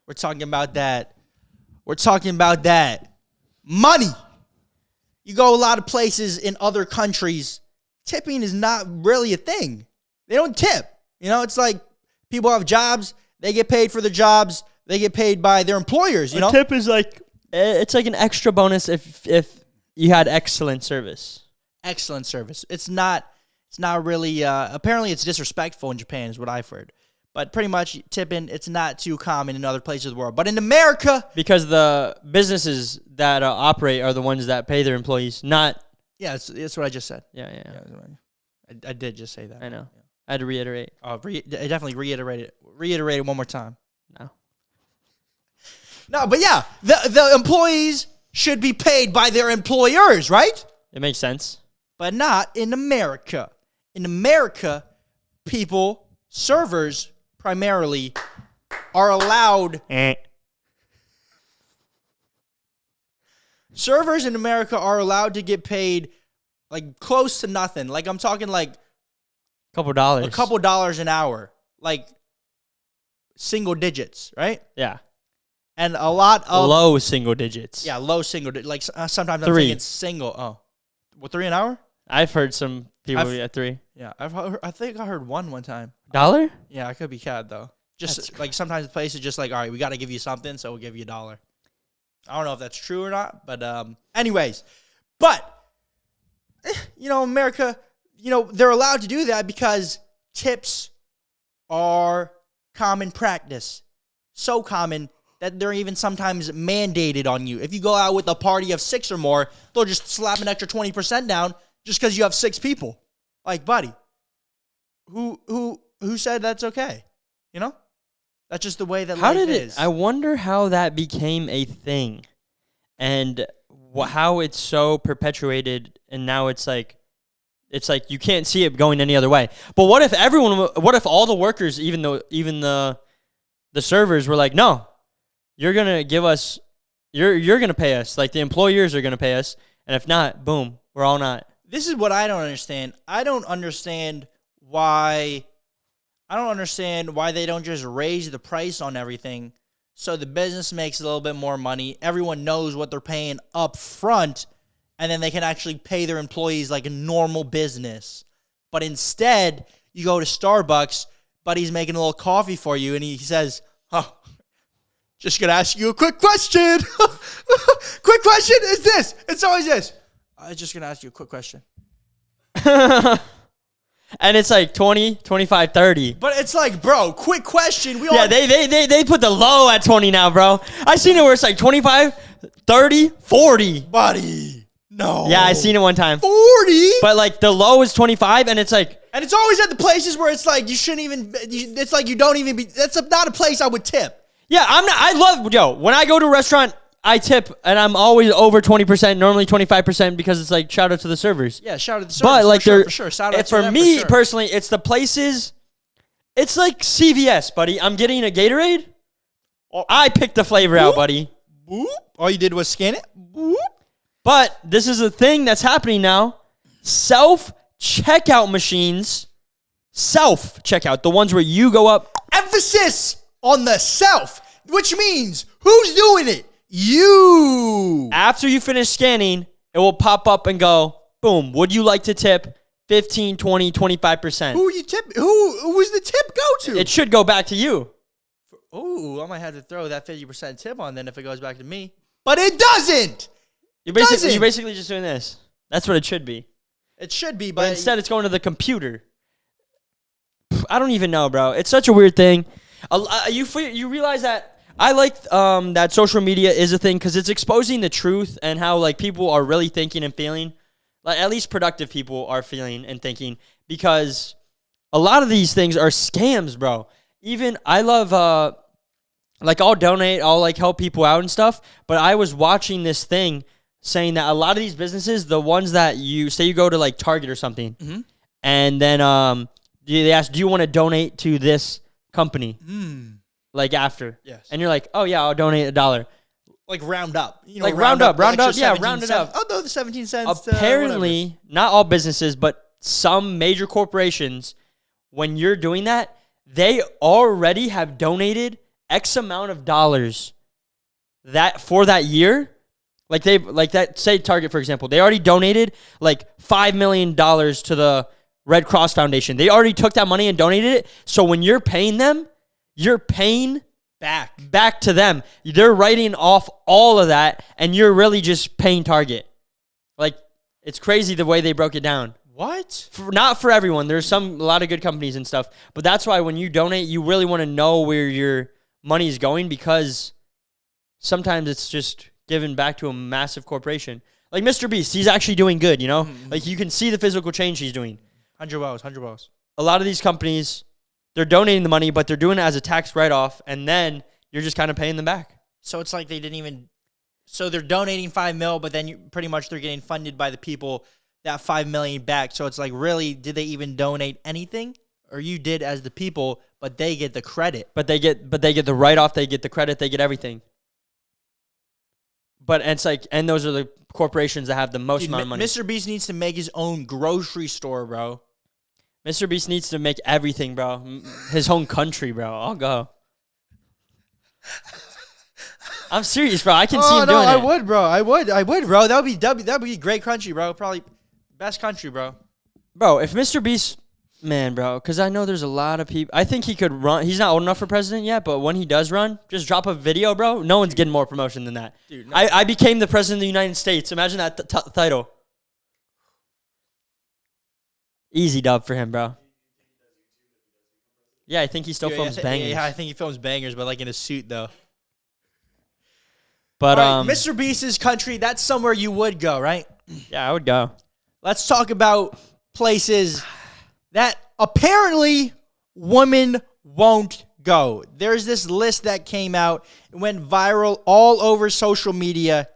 We're talking about that. Money. You go a lot of places in other countries, tipping is not really a thing. They don't tip. It's like people have jobs. They get paid for their jobs. They get paid by their employers, A tip is like, it's like an extra bonus if you had excellent service. Excellent service. It's not really, apparently it's disrespectful in Japan is what I've heard. But pretty much tipping, it's not too common in other places of the world. But in America... Because the businesses that operate are the ones that pay their employees, not... Yeah, that's what I just said. Yeah. I did just say that. I know. Yeah. I had to reiterate. I definitely reiterate it one more time. No, but yeah, the employees should be paid by their employers, right? It makes sense. But not in America. In America, servers primarily, are allowed... Servers in America are allowed to get paid like close to nothing. Like I'm talking like... A couple dollars an hour. Like single digits, right? Yeah. And a lot of... Low single digits. Yeah, low single digits. Like sometimes I'm 3. thinking single. Oh. What, 3 an hour? I've heard some people at 3. Yeah, I think I heard one time. $1? Yeah, I could be cad though. Just like sometimes the place is just like, all right, we got to give you something, so we'll give you $1. I don't know if that's true or not, but anyways. But, America, they're allowed to do that because tips are common practice. So common that they're even sometimes mandated on you. If you go out with a party of 6 or more, they'll just slap an extra 20% down just because you have 6 people. Like, buddy, who said that's okay? That's just the way that life is. I wonder how that became a thing, and how it's so perpetuated, and now it's like It's like you can't see it going any other way. But what if all the workers, even the servers were like, no, you're gonna give us, you're gonna pay us, like the employers are gonna pay us, and if not, boom, we're all not. This is what I don't understand. I don't understand why they don't just raise the price on everything so the business makes a little bit more money. Everyone knows what they're paying up front, and then they can actually pay their employees like a normal business. But instead, you go to Starbucks, buddy's making a little coffee for you, and he says, oh, just going to ask you a quick question. Quick question is this. It's always this. I was just going to ask you a quick question. And it's like 20, 25, 30. But it's like, bro, quick question. They put the low at 20 now, bro. I seen it where it's like 25, 30, 40. Buddy. No. Yeah, I seen it one time. 40? But like the low is 25 and it's like. And it's always at the places where it's like you shouldn't even, it's like you don't even be, that's not a place I would tip. Yeah, when I go to a restaurant, I tip, and I'm always over 20%, normally 25%, because it's like shout out to the servers. Yeah, shout out to the servers. But like for sure. Shout out to them, me for sure. personally, it's the places. It's like CVS, buddy. I'm getting a Gatorade. I picked the flavor out, buddy. Boop. All you did was scan it. Boop. But this is a thing that's happening now. Self-checkout machines. Self-checkout, the ones where you go up. Emphasis on the self, which means who's doing it? You. After you finish scanning, it will pop up and go, boom, would you like to tip 15, 20, 25%? Who you tip? Who was the tip go to? It should go back to you. Oh, I might have to throw that 50% tip on then if it goes back to me. But it doesn't. You're basically just doing this. That's what it should be. It should be, but instead it's going to the computer. I don't even know, bro. It's such a weird thing. You realize that I like that social media is a thing because it's exposing the truth and how like people are really thinking and feeling. Like at least productive people are feeling and thinking, because a lot of these things are scams, bro. Even I love like I'll donate, I'll like help people out and stuff. But I was watching this thing saying that a lot of these businesses, the ones that you go to like Target or something, and then they ask, do you want to donate to this company? Like after. Yes. And you're like, oh yeah, I'll donate $1. Like round up. You know, like round up, yeah, round it up. Oh, no, the 17 cents. Apparently, not all businesses, but some major corporations, when you're doing that, they already have donated X amount of dollars that for that year. Like say Target, for example, they already donated like $5 million to the Red Cross Foundation. They already took that money and donated it. So when you're paying them, you're paying back to them. They're writing off all of that, and you're really just paying Target. Like, it's crazy the way they broke it down. What? Not for everyone. There's a lot of good companies and stuff, but that's why when you donate, you really want to know where your money is going, because sometimes it's just given back to a massive corporation. Like Mr.Beast, he's actually doing good, you know? Like, you can see the physical change he's doing. 100 wows. A lot of these companies, they're donating the money, but they're doing it as a tax write-off, and then you're just kind of paying them back. So it's like they didn't even... So they're donating $5 million, but then pretty much they're getting funded by the people that $5 million back. So it's like, really, did they even donate anything? Or you did as the people, but they get the credit. But they get the write-off, they get the credit, they get everything. But it's like, and those are the corporations that have the most amount of money. Mr.Beast needs to make his own grocery store, bro. Mr.Beast needs to make everything, bro. His own country, bro. I'll go. I'm serious, bro. I can see him doing it. I would, bro. I would, bro. That would be a great country, bro. Probably best country, bro. Bro, if Mr.Beast, man, bro, because I know there's a lot of people. I think he could run. He's not old enough for president yet, but when he does run, just drop a video, bro. No one's getting more promotion than that. Dude, no. I became the president of the United States. Imagine that title. Easy dub for him, bro. Yeah, I think he still films bangers. Yeah, I think he films bangers, but like in a suit, though. But right, Mr.Beast's country, that's somewhere you would go, right? Yeah, I would go. Let's talk about places that apparently women won't go. There's this list that came out. It went viral all over social media,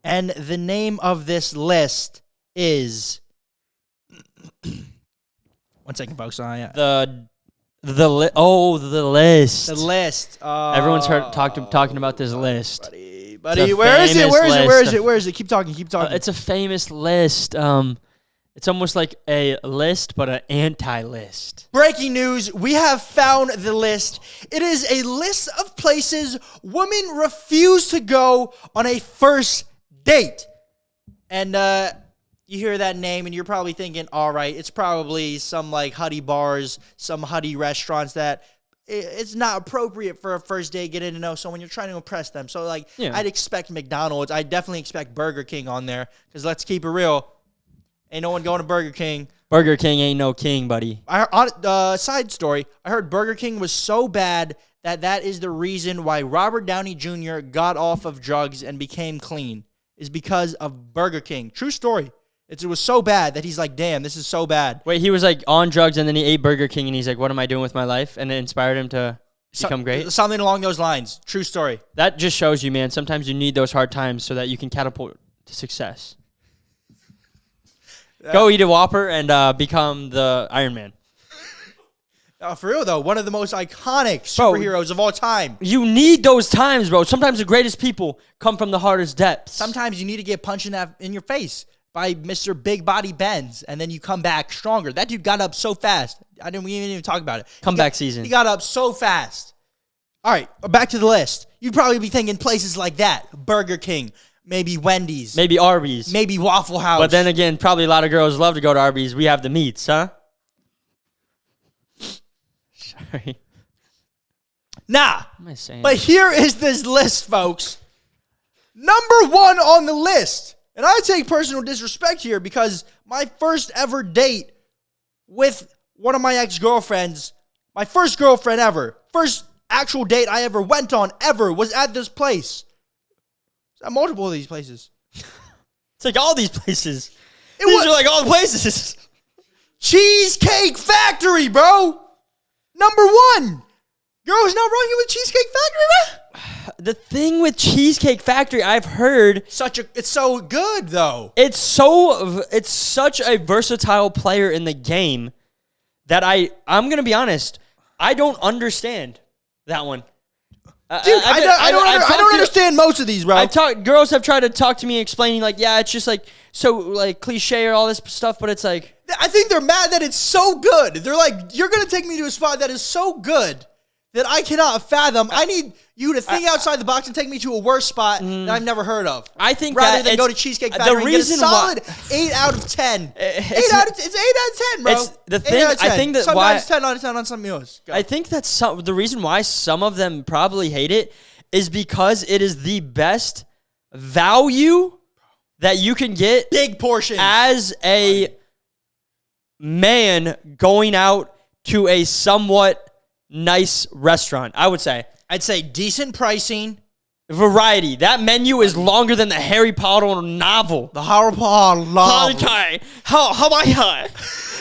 and the name of this list is 1 second, folks. Yeah. The list. The list. Everyone's heard talking about this list. Buddy, where is it? Where is it? Keep talking. It's a famous list. It's almost like a list, but an anti-list. Breaking news, we have found the list. It is a list of places women refuse to go on a first date. And you hear that name, and you're probably thinking, all right, it's probably some like huddy bars, some huddy restaurants that it's not appropriate for a first date, getting to know someone. You're trying to impress them. So, like, I'd expect McDonald's. I'd definitely expect Burger King on there, because let's keep it real. Ain't no one going to Burger King. Burger King ain't no king, buddy. Side story, I heard Burger King was so bad that is the reason why Robert Downey Jr. got off of drugs and became clean, is because of Burger King. True story. It was so bad that he's like, damn, this is so bad. Wait, he was like on drugs and then he ate Burger King and he's like, what am I doing with my life? And it inspired him to become great? Something along those lines. True story. That just shows you, man, sometimes you need those hard times so that you can catapult to success. Go eat a Whopper and become the Iron Man. For real, though, one of the most iconic superheroes of all time. You need those times, bro. Sometimes the greatest people come from the hardest depths. Sometimes you need to get punched in your face by Mr. Big Body Benz, and then you come back stronger. That dude got up so fast. We didn't even talk about it. Comeback season. He got up so fast. All right, back to the list. You'd probably be thinking places like that. Burger King. Maybe Wendy's. Maybe Arby's. Maybe Waffle House. But then again, probably a lot of girls love to go to Arby's. We have the meats, huh? Sorry. Nah. What am I saying? But here is this list, folks. Number 1 on the list. And I take personal disrespect here because my first ever date with one of my ex-girlfriends, my first girlfriend ever, first actual date I ever went on ever was at this place. At multiple of these places. It's like all these places. These are like all the places. Cheesecake Factory, bro. Number 1. Girls not running with Cheesecake Factory, man. The thing with Cheesecake Factory, I've heard it's so good though. It's such a versatile player in the game that I'm gonna be honest, I don't understand that one. Dude, I don't understand most of these, bro. Girls have tried to talk to me explaining like, yeah, it's just like so like cliche or all this stuff, but it's like I think they're mad that it's so good. They're like, you're gonna take me to a spot that is so good that I cannot fathom. I need you to think outside the box and take me to a worse spot that I've never heard of. I think rather than go to Cheesecake Factory and get a solid 8 out of 10. It's 8 out of 10, bro. It's the thing. I think that sometimes 10 out of 10 on some meals. I think that's the reason why some of them probably hate it is because it is the best value that you can get. Big portion as a man going out to a somewhat nice restaurant, I would say. I'd say decent pricing. Variety. That menu is longer than the Harry Potter novel. The Harry Potter novel.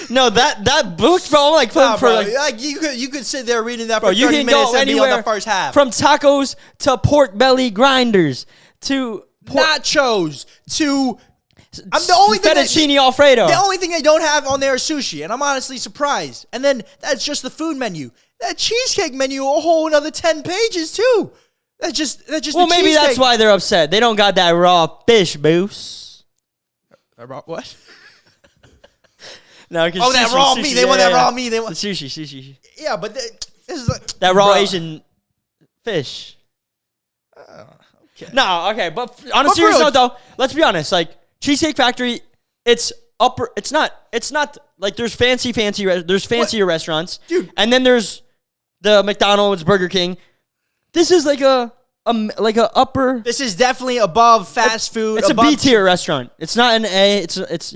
No, that book, bro, like, you could sit there reading that for 30 minutes and be on the first half. From tacos to pork belly grinders to nachos to the only fettuccine Alfredo. The only thing they don't have on there is sushi, and I'm honestly surprised. And then that's just the food menu. That cheesecake menu, a whole another 10 pages too. That's just. Well, maybe that's why they're upset. They don't got that raw fish, Boos. Raw what? No, that raw meat. They want that raw meat. They want sushi. Yeah, but this is like that raw Asian fish. Okay. No, okay, but on a serious note, though, let's be honest. Like Cheesecake Factory, it's upper. It's not like there's fancier restaurants, dude, and then there's the McDonald's, Burger King. This is like a upper. This is definitely above fast food. It's a B tier restaurant. It's not an A. It's it's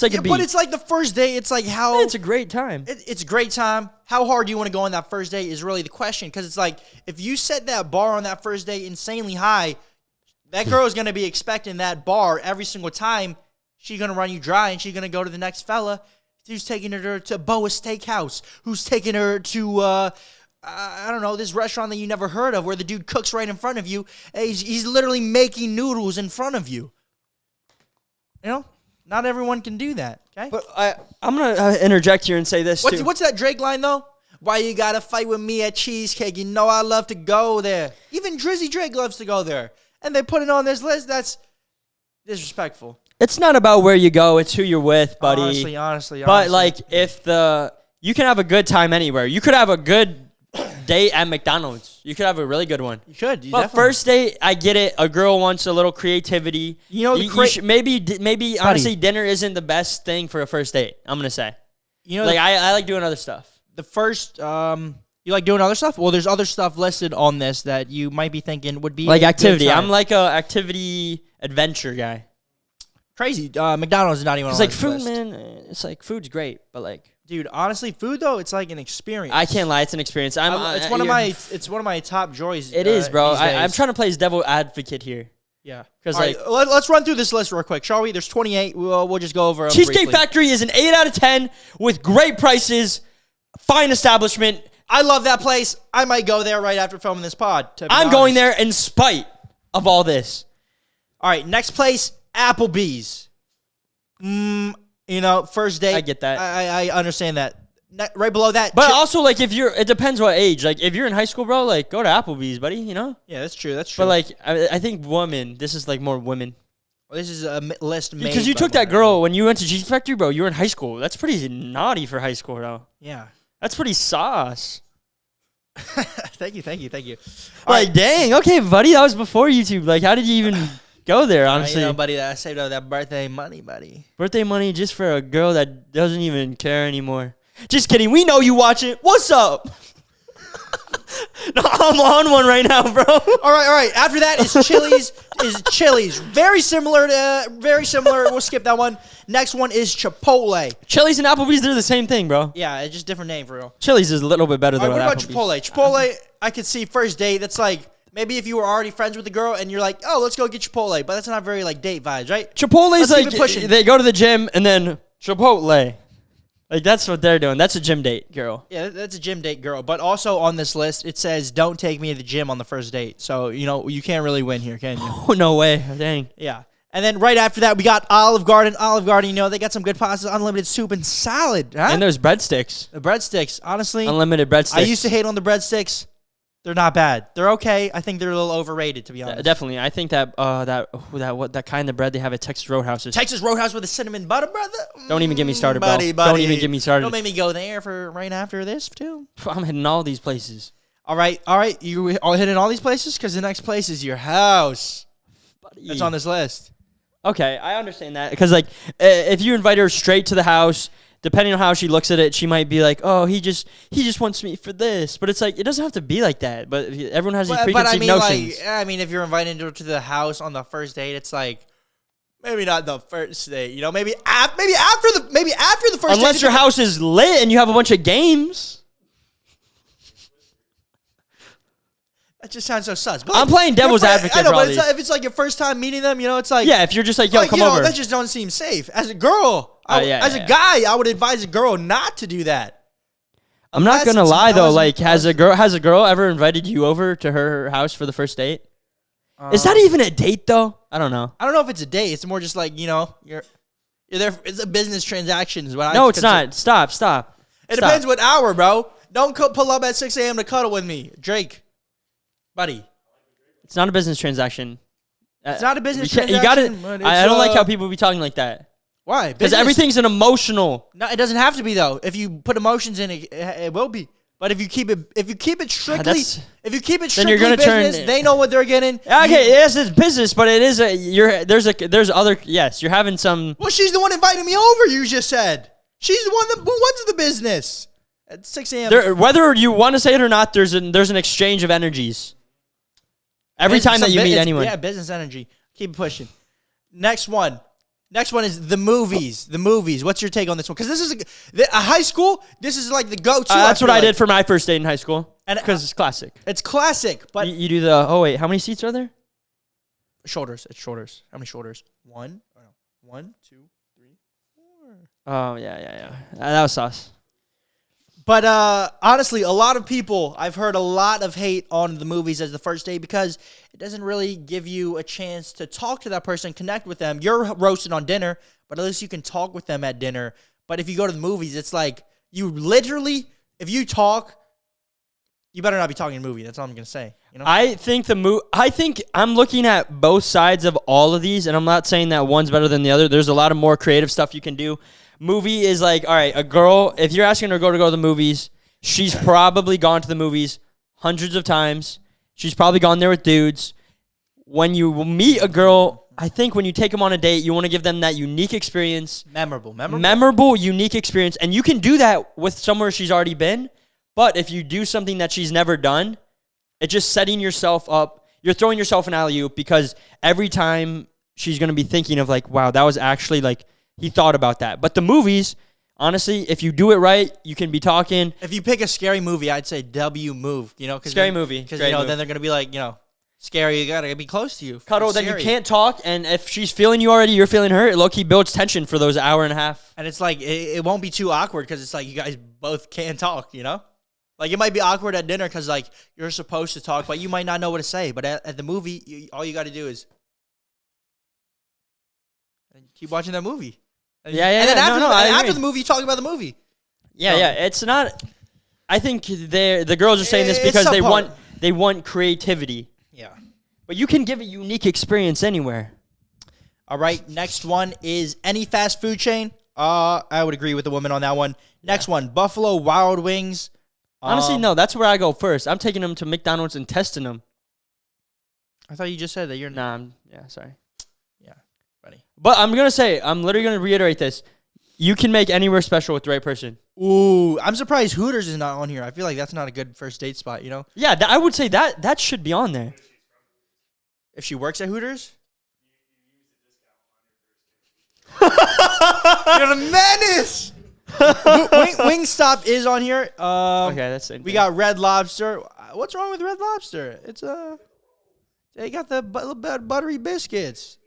like a B. But it's like the first day. It's like how it's a great time. It's a great time. How hard do you want to go on that first day is really the question, because it's like if you set that bar on that first day insanely high, that girl is going to be expecting that bar every single time. She's going to run you dry, and she's going to go to the next fella who's taking her to Boa Steakhouse, who's taking her to I don't know, this restaurant that you never heard of where the dude cooks right in front of you. He's literally making noodles in front of you. You know? Not everyone can do that. Okay. But I'm gonna interject here and say this too. What's that Drake line though? Why you gotta fight with me at Cheesecake? You know I love to go there. Even Drizzy Drake loves to go there, and they put it on this list. That's disrespectful. It's not about where you go; it's who you're with, buddy. Honestly. But like, you can have a good time anywhere. You could have a good date at McDonald's. You could have a really good one. You could. But definitely. First date, I get it. A girl wants a little creativity. You know, maybe honestly, dinner isn't the best thing for a first date. I'm gonna say. You know, like I like doing other stuff. The first, you like doing other stuff? Well, there's other stuff listed on this that you might be thinking would be like activity. I'm like a activity adventure guy. Crazy. McDonald's is not even on like this food, list. man. It's like food's great, but like. Dude, honestly, food though, it's like an experience. I can't lie, it's an experience. It's one of my top joys. It is, bro. I'm trying to play as devil advocate here. Yeah, because like let's run through this list real quick, shall we? There's 28. We'll just go over them Cheesecake briefly. Factory is an 8 out of 10 with great prices, fine establishment. I love that place. I might go there right after filming this pod. I'm going there in spite of all this. All right, next place, Applebee's. You know, first date. I get that. I understand that. Right below that. But also, like, it depends what age. Like, if you're in high school, bro, like, go to Applebee's, buddy, you know? Yeah, that's true. That's true. But, like, I think women, this is, like, more women. Well, this is a list made. Because you took that girl when you went to Cheesecake Factory, bro, you were in high school. That's pretty naughty for high school, though. Yeah. That's pretty sauce. Thank you. Like, dang, okay, buddy, that was before YouTube. Like, how did you even go there, honestly? You know, buddy, I saved all that birthday money, buddy. Birthday money just for a girl that doesn't even care anymore. Just kidding. We know you watch it. What's up? No, I'm on one right now, bro. All right. After that is Chili's. Very similar. We'll skip that one. Next one is Chipotle. Chili's and Applebee's, they're the same thing, bro. Yeah, it's just different name for real. Chili's is a little bit better than what about Applebee's. Chipotle, I could see first date. That's like maybe if you were already friends with the girl and you're like, oh, let's go get Chipotle. But that's not very like date vibes, right? Chipotle's like they go to the gym and then Chipotle. Like, that's what they're doing. That's a gym date girl. Yeah, that's a gym date girl. But also on this list, it says, don't take me to the gym on the first date. So, you know, you can't really win here, can you? Oh, no way. Dang. Yeah. And then right after that, we got Olive Garden. Olive Garden, you know, they got some good pastas, unlimited soup and salad. Huh? And there's breadsticks. The breadsticks, honestly. Unlimited breadsticks. I used to hate on the breadsticks. They're not bad. They're okay. I think they're a little overrated, to be honest. Definitely. I think that that kind of bread they have at Texas Roadhouse is. Texas Roadhouse with a cinnamon butter, brother. Don't even get me started, bro. Buddy. Don't even get me started. Don't make me go there for right after this, too. I'm hitting all these places. All right. You all hitting all these places? Because the next place is your house. Buddy. That's on this list. Okay, I understand that. Because, like, if you invite her straight to the house, depending on how she looks at it, she might be like, "Oh, he just wants me for this." But it's like it doesn't have to be like that. But everyone has these preconceived notions. I mean, if you're inviting her to the house on the first date, it's like maybe not the first date. You know, maybe after the first. Unless your house is lit and you have a bunch of games. That just sounds so sus. But I'm playing devil's advocate. I know, but if it's like your first time meeting them, you know, it's like if you're just like, yo, come over. That just don't seem safe. As a girl, as a guy, I would advise a girl not to do that. I'm not gonna lie though. Like, has a girl ever invited you over to her house for the first date? Is that even a date though? I don't know. I don't know if it's a date. It's more just like, you know, you're there. It's a business transaction. Is what No, it's not. Stop. It depends what hour, bro. Don't pull up at 6 a.m. to cuddle with me, Drake. Buddy, it's not a business transaction. It's not a business transaction. You got it. I don't like how people be talking like that. Why? Because everything's an emotional. No, it doesn't have to be though. If you put emotions in it, it will be. But if you keep it strictly, then you're gonna business, they know what they're getting. Okay, yes, it's business, but it is there's other. Yes, you're having some. Well, she's the one inviting me over. You just said she's the one who runs the business at 6 a.m. Whether you want to say it or not, there's an exchange of energies. Every time that you meet anyone. Yeah, business energy. Keep it pushing. Next one is the movies. The movies. What's your take on this one? Because this is a high school. This is like the go-to. That's what I did for my first date in high school. Because it's classic. It's classic, but you do the. Oh wait, how many seats are there? Shoulders. It's shoulders. How many shoulders? 1, 2, 3, 4. Oh yeah. That was sauce. But honestly, a lot of people, I've heard a lot of hate on the movies as the first date because it doesn't really give you a chance to talk to that person, connect with them. You're roasted on dinner, but at least you can talk with them at dinner. But if you go to the movies, it's like you literally, if you talk, you better not be talking in a movie. That's all I'm going to say. You know? I think I'm looking at both sides of all of these, and I'm not saying that one's better than the other. There's a lot of more creative stuff you can do. Movie is like, all right, a girl, if you're asking her to go to the movies, she's probably gone to the movies hundreds of times. She's probably gone there with dudes. When you meet a girl, I think when you take them on a date, you want to give them that unique experience. Memorable, unique experience. And you can do that with somewhere she's already been. But if you do something that she's never done, it's just setting yourself up. You're throwing yourself an alley-oop because every time she's going to be thinking of like, wow, that was actually like, he thought about that. But the movies, honestly, if you do it right, you can be talking. If you pick a scary movie, I'd say W move. You know, scary movie. Because then they're gonna be like, scary. You gotta be close to you. Cuddle. Then you can't talk, and if she's feeling you already, you're feeling her. It low-key builds tension for those hour and a half. And it's like it won't be too awkward because it's like you guys both can't talk. Like it might be awkward at dinner because like you're supposed to talk, but you might not know what to say. But at the movie, all you got to do is keep watching that movie. And then after the movie, you talk about the movie. Yeah. It's not. I think the girls are saying this because they want creativity. Yeah. But you can give a unique experience anywhere. All right. Next one is any fast food chain. I would agree with the woman on that one. Next one, Buffalo Wild Wings. Honestly, no. That's where I go first. I'm taking them to McDonald's and testing them. I thought you just said that you're not. Sorry. Buddy. But I'm literally going to reiterate this. You can make anywhere special with the right person. Ooh, I'm surprised Hooters is not on here. I feel like that's not a good first date spot, Yeah, I would say that should be on there. If she works at Hooters? You're a menace! Wingstop is on here. Okay, that's it. We got Red Lobster. What's wrong with Red Lobster? It's they got the buttery biscuits.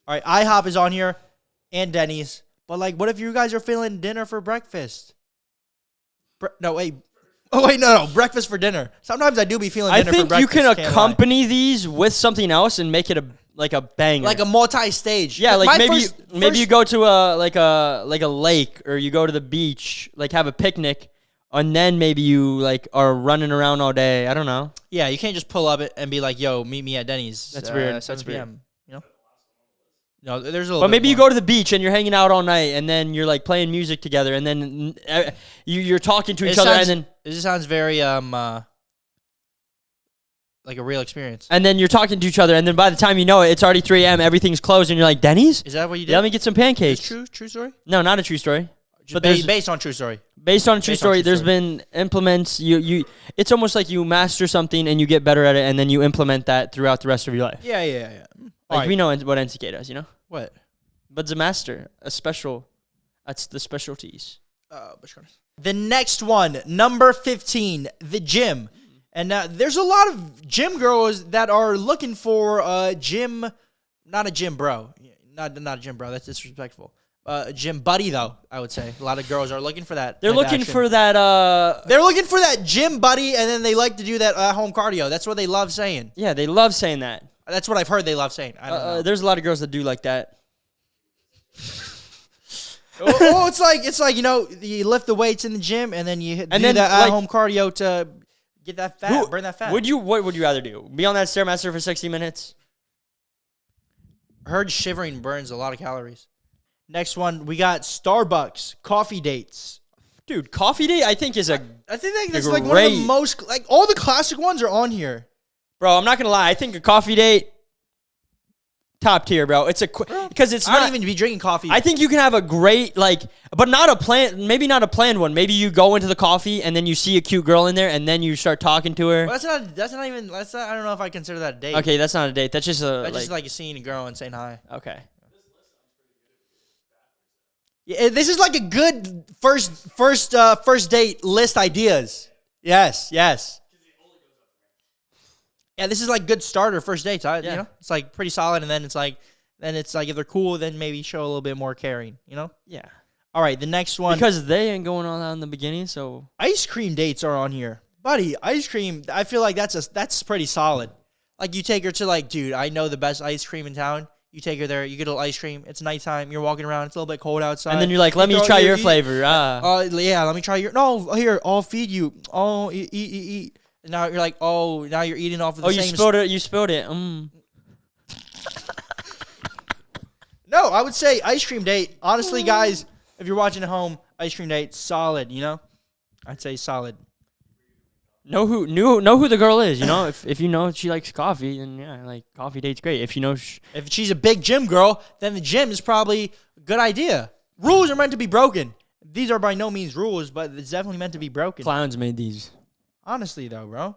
All right, IHOP is on here, and Denny's. But, like, what if you guys are feeling dinner for breakfast? No, breakfast for dinner. Sometimes I do be feeling dinner for breakfast. I think you can accompany these with something else and make it a banger. Like a multi-stage. Yeah, like maybe you go to a lake or you go to the beach, like have a picnic, and then maybe you like are running around all day. I don't know. Yeah, you can't just pull up and be like, "Yo, meet me at Denny's." That's weird. 7 p.m. No, there's a little. But maybe you go to the beach and you're hanging out all night, and then you're like playing music together, and then you're talking to each other, and then this sounds very like a real experience. And then you're talking to each other, and then by the time you know it, it's already 3 a.m. Everything's closed, and you're like, Denny's? Is that what you did? Yeah, let me get some pancakes. True story? No, not a true story. But based on true story. Based on a true story, there's been implements. It's almost like you master something and you get better at it, and then you implement that throughout the rest of your life. Yeah. Like we know what NCK does, What? But the master, that's the specialties. The next one, number 15, the gym. And there's a lot of gym girls that are looking for a gym, not a gym bro. Not a gym bro, that's disrespectful. A gym buddy, though, I would say. A lot of girls are looking for that. They're looking for that. They're looking for that gym buddy, and then they like to do that home cardio. That's what they love saying. Yeah, they love saying that. That's what I've heard they love saying. I don't know. There's a lot of girls that do like that. It's like you lift the weights in the gym, and then you do that home cardio to get that fat, burn that fat. What would you rather do? Be on that Stairmaster for 60 minutes? Heard shivering burns a lot of calories. Next one, we got Starbucks coffee dates. Dude, coffee date I think is I think that's like one of the most, like all the classic ones are on here. Bro, I'm not gonna lie. I think a coffee date, top tier, bro. It's because it's I don't even be drinking coffee. I think you can have a great but not a maybe not a planned one. Maybe you go into the coffee and then you see a cute girl in there and then you start talking to her. Well, that's not even. I don't know if I consider that a date. Okay, that's not a date. That's just just like seeing a girl and saying hi. Okay. Yeah, this is like a good first date list ideas. Yes. Yeah, this is like good starter first dates. It's like pretty solid, and then it's like if they're cool, then maybe show a little bit more caring. Yeah. All right, the next one. Because they ain't going all out in the beginning, so. Ice cream dates are on here. Buddy, ice cream, I feel like that's pretty solid. Like, you take her to, like, dude, I know the best ice cream in town. You take her there, you get a little ice cream. It's nighttime. You're walking around. It's a little bit cold outside. And then you're like, let me try your flavor. Yeah, let me try your. No, here, I'll feed you. Oh, eat. And now you're like, oh, now you're eating off of the same. Oh, you spilled it. No, I would say ice cream date. Honestly, guys, if you're watching at home, ice cream date, solid, you know? I'd say solid. Know who the girl is, you know? if you know she likes coffee, then yeah, like coffee date's great. If you know if she's a big gym girl, then the gym is probably a good idea. Rules are meant to be broken. These are by no means rules, but it's definitely meant to be broken. Clowns made these. Honestly, though, bro.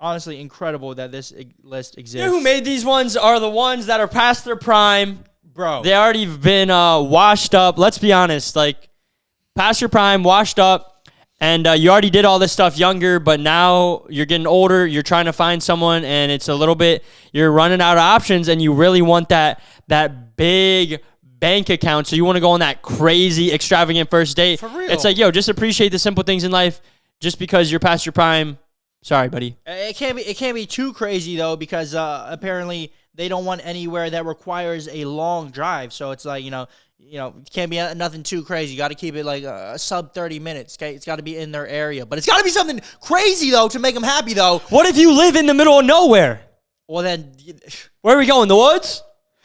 Honestly, incredible that this list exists. You know who made these ones are the ones that are past their prime. Bro. They already been washed up. Let's be honest. Like, past your prime, washed up. And you already did all this stuff younger, but now you're getting older. You're trying to find someone, and it's a little bit, you're running out of options, and you really want that big bank account. So you want to go on that crazy, extravagant first date. For real. It's like, yo, just appreciate the simple things in life. Just because you're past your prime, sorry, buddy. It can't be too crazy, though, because apparently they don't want anywhere that requires a long drive. So it's like, it can't be nothing too crazy. You got to keep it like sub 30 minutes. Okay, it's got to be in their area, but it's got to be something crazy though to make them happy though. What if you live in the middle of nowhere? Well then, where are we going? The woods?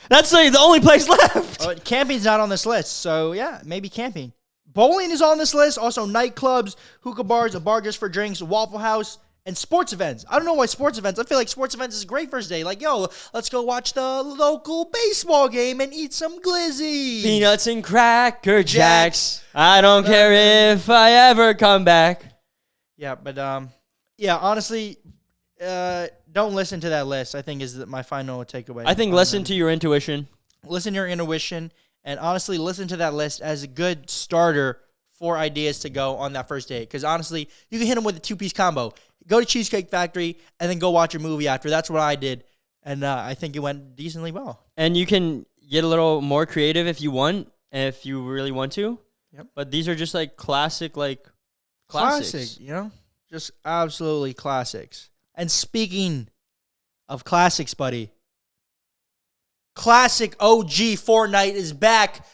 That's like the only place left. Camping's not on this list, so yeah, maybe camping. Bowling is on this list. Also, nightclubs, hookah bars, a bar just for drinks, Waffle House. And sports events. I don't know why sports events. I feel like sports events is a great first day. Like, yo, let's go watch the local baseball game and eat some glizzy. Peanuts and Cracker Jacks. I don't care if I ever come back. Yeah, but honestly, don't listen to that list. I think is my final takeaway. I think listen to your intuition. Listen to your intuition, and honestly, listen to that list as a good starter for ideas to go on that first date. Because honestly, you can hit them with a two-piece combo. Go to Cheesecake Factory and then go watch a movie after. That's what I did, and I think it went decently well. And you can get a little more creative if you want, if you really want to. Yep. But these are just like classics. Classic, just absolutely classics. And speaking of classics, buddy, classic OG Fortnite is back.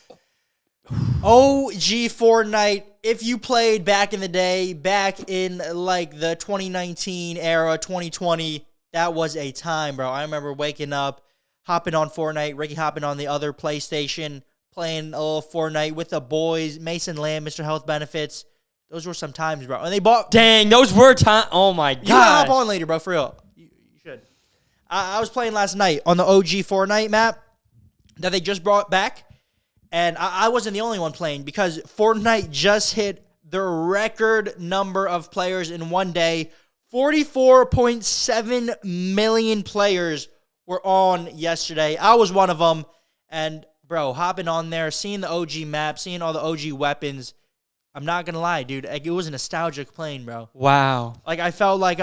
OG Fortnite, if you played back in the day, back in like the 2019 era, 2020, that was a time, bro. I remember waking up, hopping on Fortnite, Ricky hopping on the other PlayStation, playing a little Fortnite with the boys, Mason Lamb, Mr. Health Benefits. Those were some times, bro. And they bought... Dang, those were time... Oh, my God. You gotta hop on later, bro, for real. You should. I was playing last night on the OG Fortnite map that they just brought back. And I wasn't the only one playing because Fortnite just hit the record number of players in one day. 44.7 million players were on yesterday. I was one of them. And, bro, hopping on there, seeing the OG map, seeing all the OG weapons, I'm not going to lie, dude. It was nostalgic playing, bro. Wow. Like, I felt like,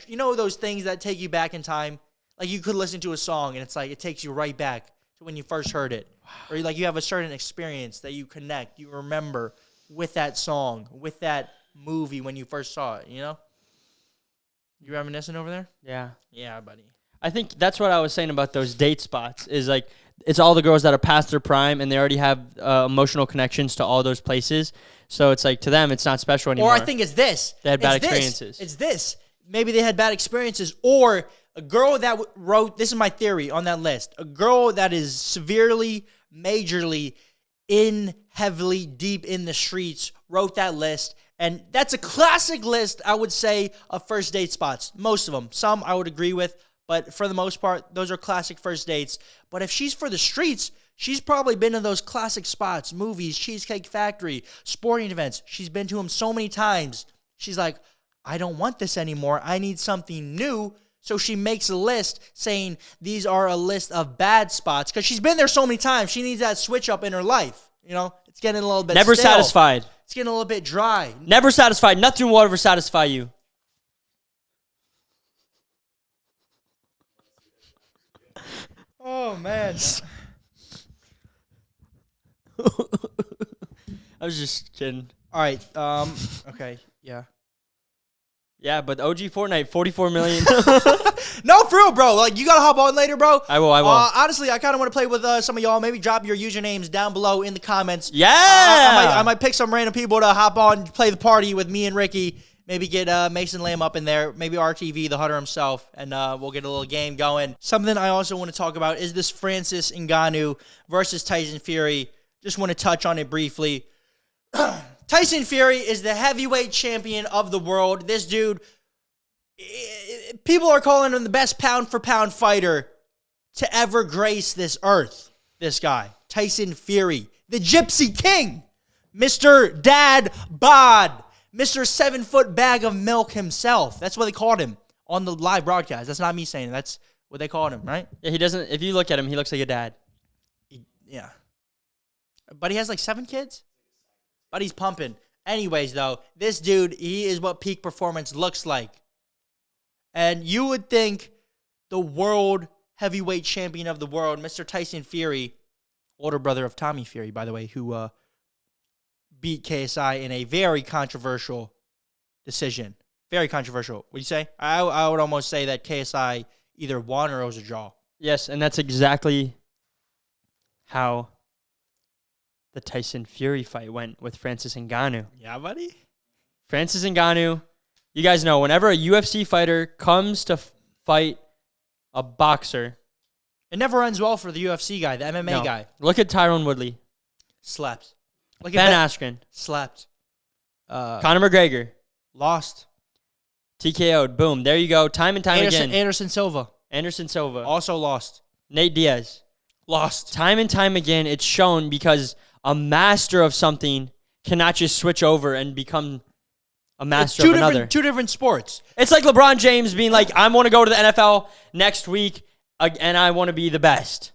you know those things that take you back in time? Like, you could listen to a song, and it's like, it takes you right back to when you first heard it. Or like you have a certain experience that you connect, you remember with that song, with that movie when you first saw it, you know? You reminiscing over there? Yeah. Yeah, buddy. I think that's what I was saying about those date spots is like it's all the girls that are past their prime and they already have emotional connections to all those places. So it's like to them, it's not special anymore. Or I think it's this. They had bad experiences. It's this. Maybe they had bad experiences or a girl that wrote, this is my theory on that list, a girl that is severely, majorly heavily deep in the streets wrote that list. And that's a classic list, I would say, of first date spots. Most of them. Some I would agree with, but for the most part, those are classic first dates. But if she's for the streets, she's probably been to those classic spots, movies, Cheesecake Factory, sporting events. She's been to them so many times. She's like, I don't want this anymore. I need something new. So she makes a list saying these are a list of bad spots because she's been there so many times. She needs that switch up in her life. You know, it's getting a little bit Never stale. satisfied. It's getting a little bit dry. Never satisfied. Nothing will ever satisfy you. Oh, man. I was just kidding. All right. Okay. Yeah. Yeah, but OG Fortnite, 44 million. No, for real, bro. Like, you gotta hop on later, bro. I will. Honestly, I kind of want to play with some of y'all. Maybe drop your usernames down below in the comments. Yeah. I might pick some random people to hop on, play the party with me and Ricky. Maybe get Mason Lamb up in there. Maybe RTV, the Hunter himself, and we'll get a little game going. Something I also want to talk about is this Francis Ngannou versus Tyson Fury. Just want to touch on it briefly. Tyson Fury is the heavyweight champion of the world. This dude, people are calling him the best pound-for-pound fighter to ever grace this earth. This guy, Tyson Fury, the Gypsy King, Mr. Dad Bod, Mr. 7-foot bag of milk himself. That's what they called him on the live broadcast. That's not me saying it. That's what they called him, right? Yeah, he doesn't. If you look at him, he looks like a dad. Yeah. But he has like 7 kids? But he's pumping. Anyways, though, this dude, he is what peak performance looks like. And you would think the world heavyweight champion of the world, Mr. Tyson Fury, older brother of Tommy Fury, by the way, who beat KSI in a very controversial decision. Very controversial. What do you say? I would almost say that KSI either won or it was a draw. Yes, and that's exactly how the Tyson Fury fight went with Francis Ngannou. Yeah, buddy? Francis Ngannou, you guys know, whenever a UFC fighter comes to fight a boxer, it never ends well for the UFC guy, the MMA guy. Look at Tyron Woodley. Slept. Look Ben at Askren. Slept. Conor McGregor. Lost. TKO'd. Boom. There you go. Time and time again. Anderson Silva. Anderson Silva. Also lost. Nate Diaz. Lost. Time and time again, it's shown because a master of something cannot just switch over and become a master of another. Two different sports. It's like LeBron James being like, I want to go to the NFL next week and I want to be the best.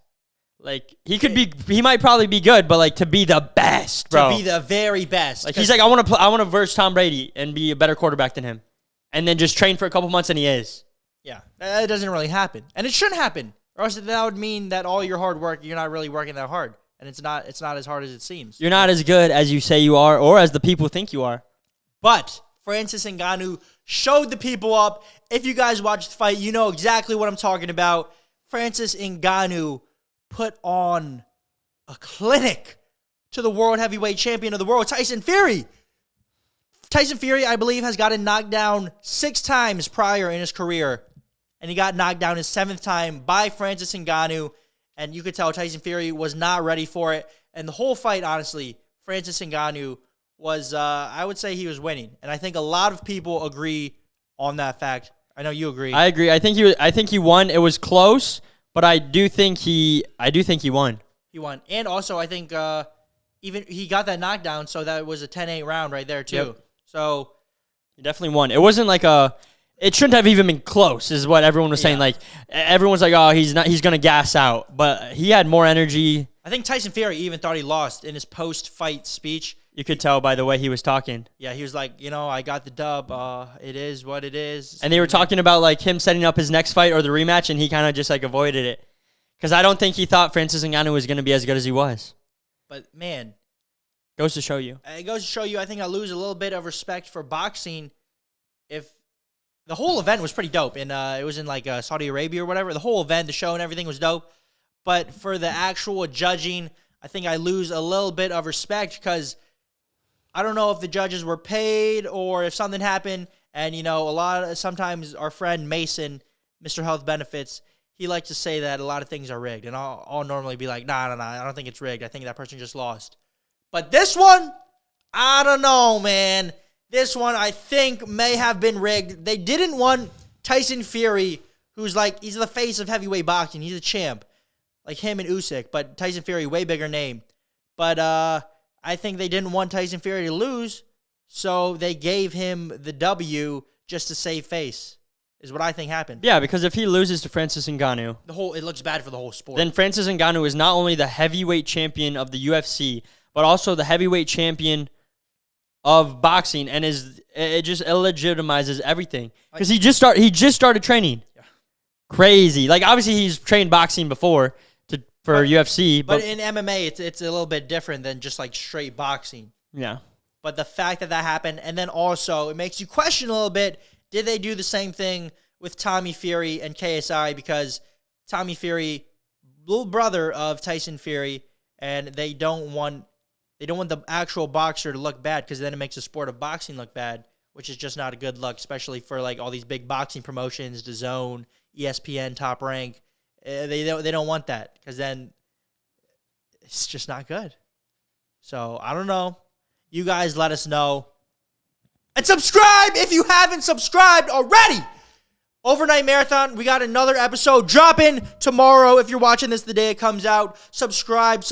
Like, he might probably be good, but like to be the best, bro. To be the very best. Like, he's like, I want to verse Tom Brady and be a better quarterback than him. And then just train for a couple months and he is. Yeah. That doesn't really happen. And it shouldn't happen. Or else that would mean that all your hard work, you're not really working that hard. And it's not as hard as it seems. You're not as good as you say you are or as the people think you are. But Francis Ngannou showed the people up. If you guys watched the fight, you know exactly what I'm talking about. Francis Ngannou put on a clinic to the world heavyweight champion of the world, Tyson Fury. Tyson Fury, I believe, has gotten knocked down 6 times prior in his career. And he got knocked down his 7th time by Francis Ngannou. And you could tell Tyson Fury was not ready for it. And the whole fight, honestly, Francis Ngannou was, I would say he was winning. And I think a lot of people agree on that fact. I know you agree. I agree. I think he won. It was close, but I do think he won. He won. And also, I think even he got that knockdown, so that was a 10-8 round right there, too. Yep. So he definitely won. It wasn't like it shouldn't have even been close, is what everyone was saying. Like, everyone's like, oh, he's going to gas out. But he had more energy. I think Tyson Fury even thought he lost in his post-fight speech. You could tell by the way he was talking. Yeah, he was like, I got the dub. It is what it is. And they were talking about, like, him setting up his next fight or the rematch, and he kind of just, like, avoided it. Because I don't think he thought Francis Ngannou was going to be as good as he was. But, man. Goes to show you. It goes to show you, I think I lose a little bit of respect for boxing if the whole event was pretty dope. And it was in, like, Saudi Arabia or whatever. The whole event, the show and everything was dope. But for the actual judging, I think I lose a little bit of respect because I don't know if the judges were paid or if something happened. And, sometimes our friend Mason, Mr. Health Benefits, he likes to say that a lot of things are rigged. And I'll normally be like, nah, I don't think it's rigged. I think that person just lost. But this one, I don't know, man. This one, I think, may have been rigged. They didn't want Tyson Fury, who's like, he's the face of heavyweight boxing. He's a champ. Like him and Usyk. But Tyson Fury, way bigger name. But I think they didn't want Tyson Fury to lose. So they gave him the W just to save face. Is what I think happened. Yeah, because if he loses to Francis Ngannou, it looks bad for the whole sport. Then Francis Ngannou is not only the heavyweight champion of the UFC, but also the heavyweight champion of boxing, and it just illegitimizes everything because he just started training. Yeah. Crazy. Like, obviously he's trained boxing before for UFC, but in MMA it's a little bit different than just like straight boxing. Yeah. But the fact that happened, and then also it makes you question a little bit, did they do the same thing with Tommy Fury and KSI? Because Tommy Fury, little brother of Tyson Fury, and they don't want the actual boxer to look bad, because then it makes the sport of boxing look bad, which is just not a good look, especially for like all these big boxing promotions, DAZN, ESPN, Top Rank. They don't want that, because then it's just not good. So I don't know. You guys let us know. And subscribe if you haven't subscribed already. Overnight Marathon, we got another episode dropping tomorrow. If you're watching this the day it comes out, subscribe.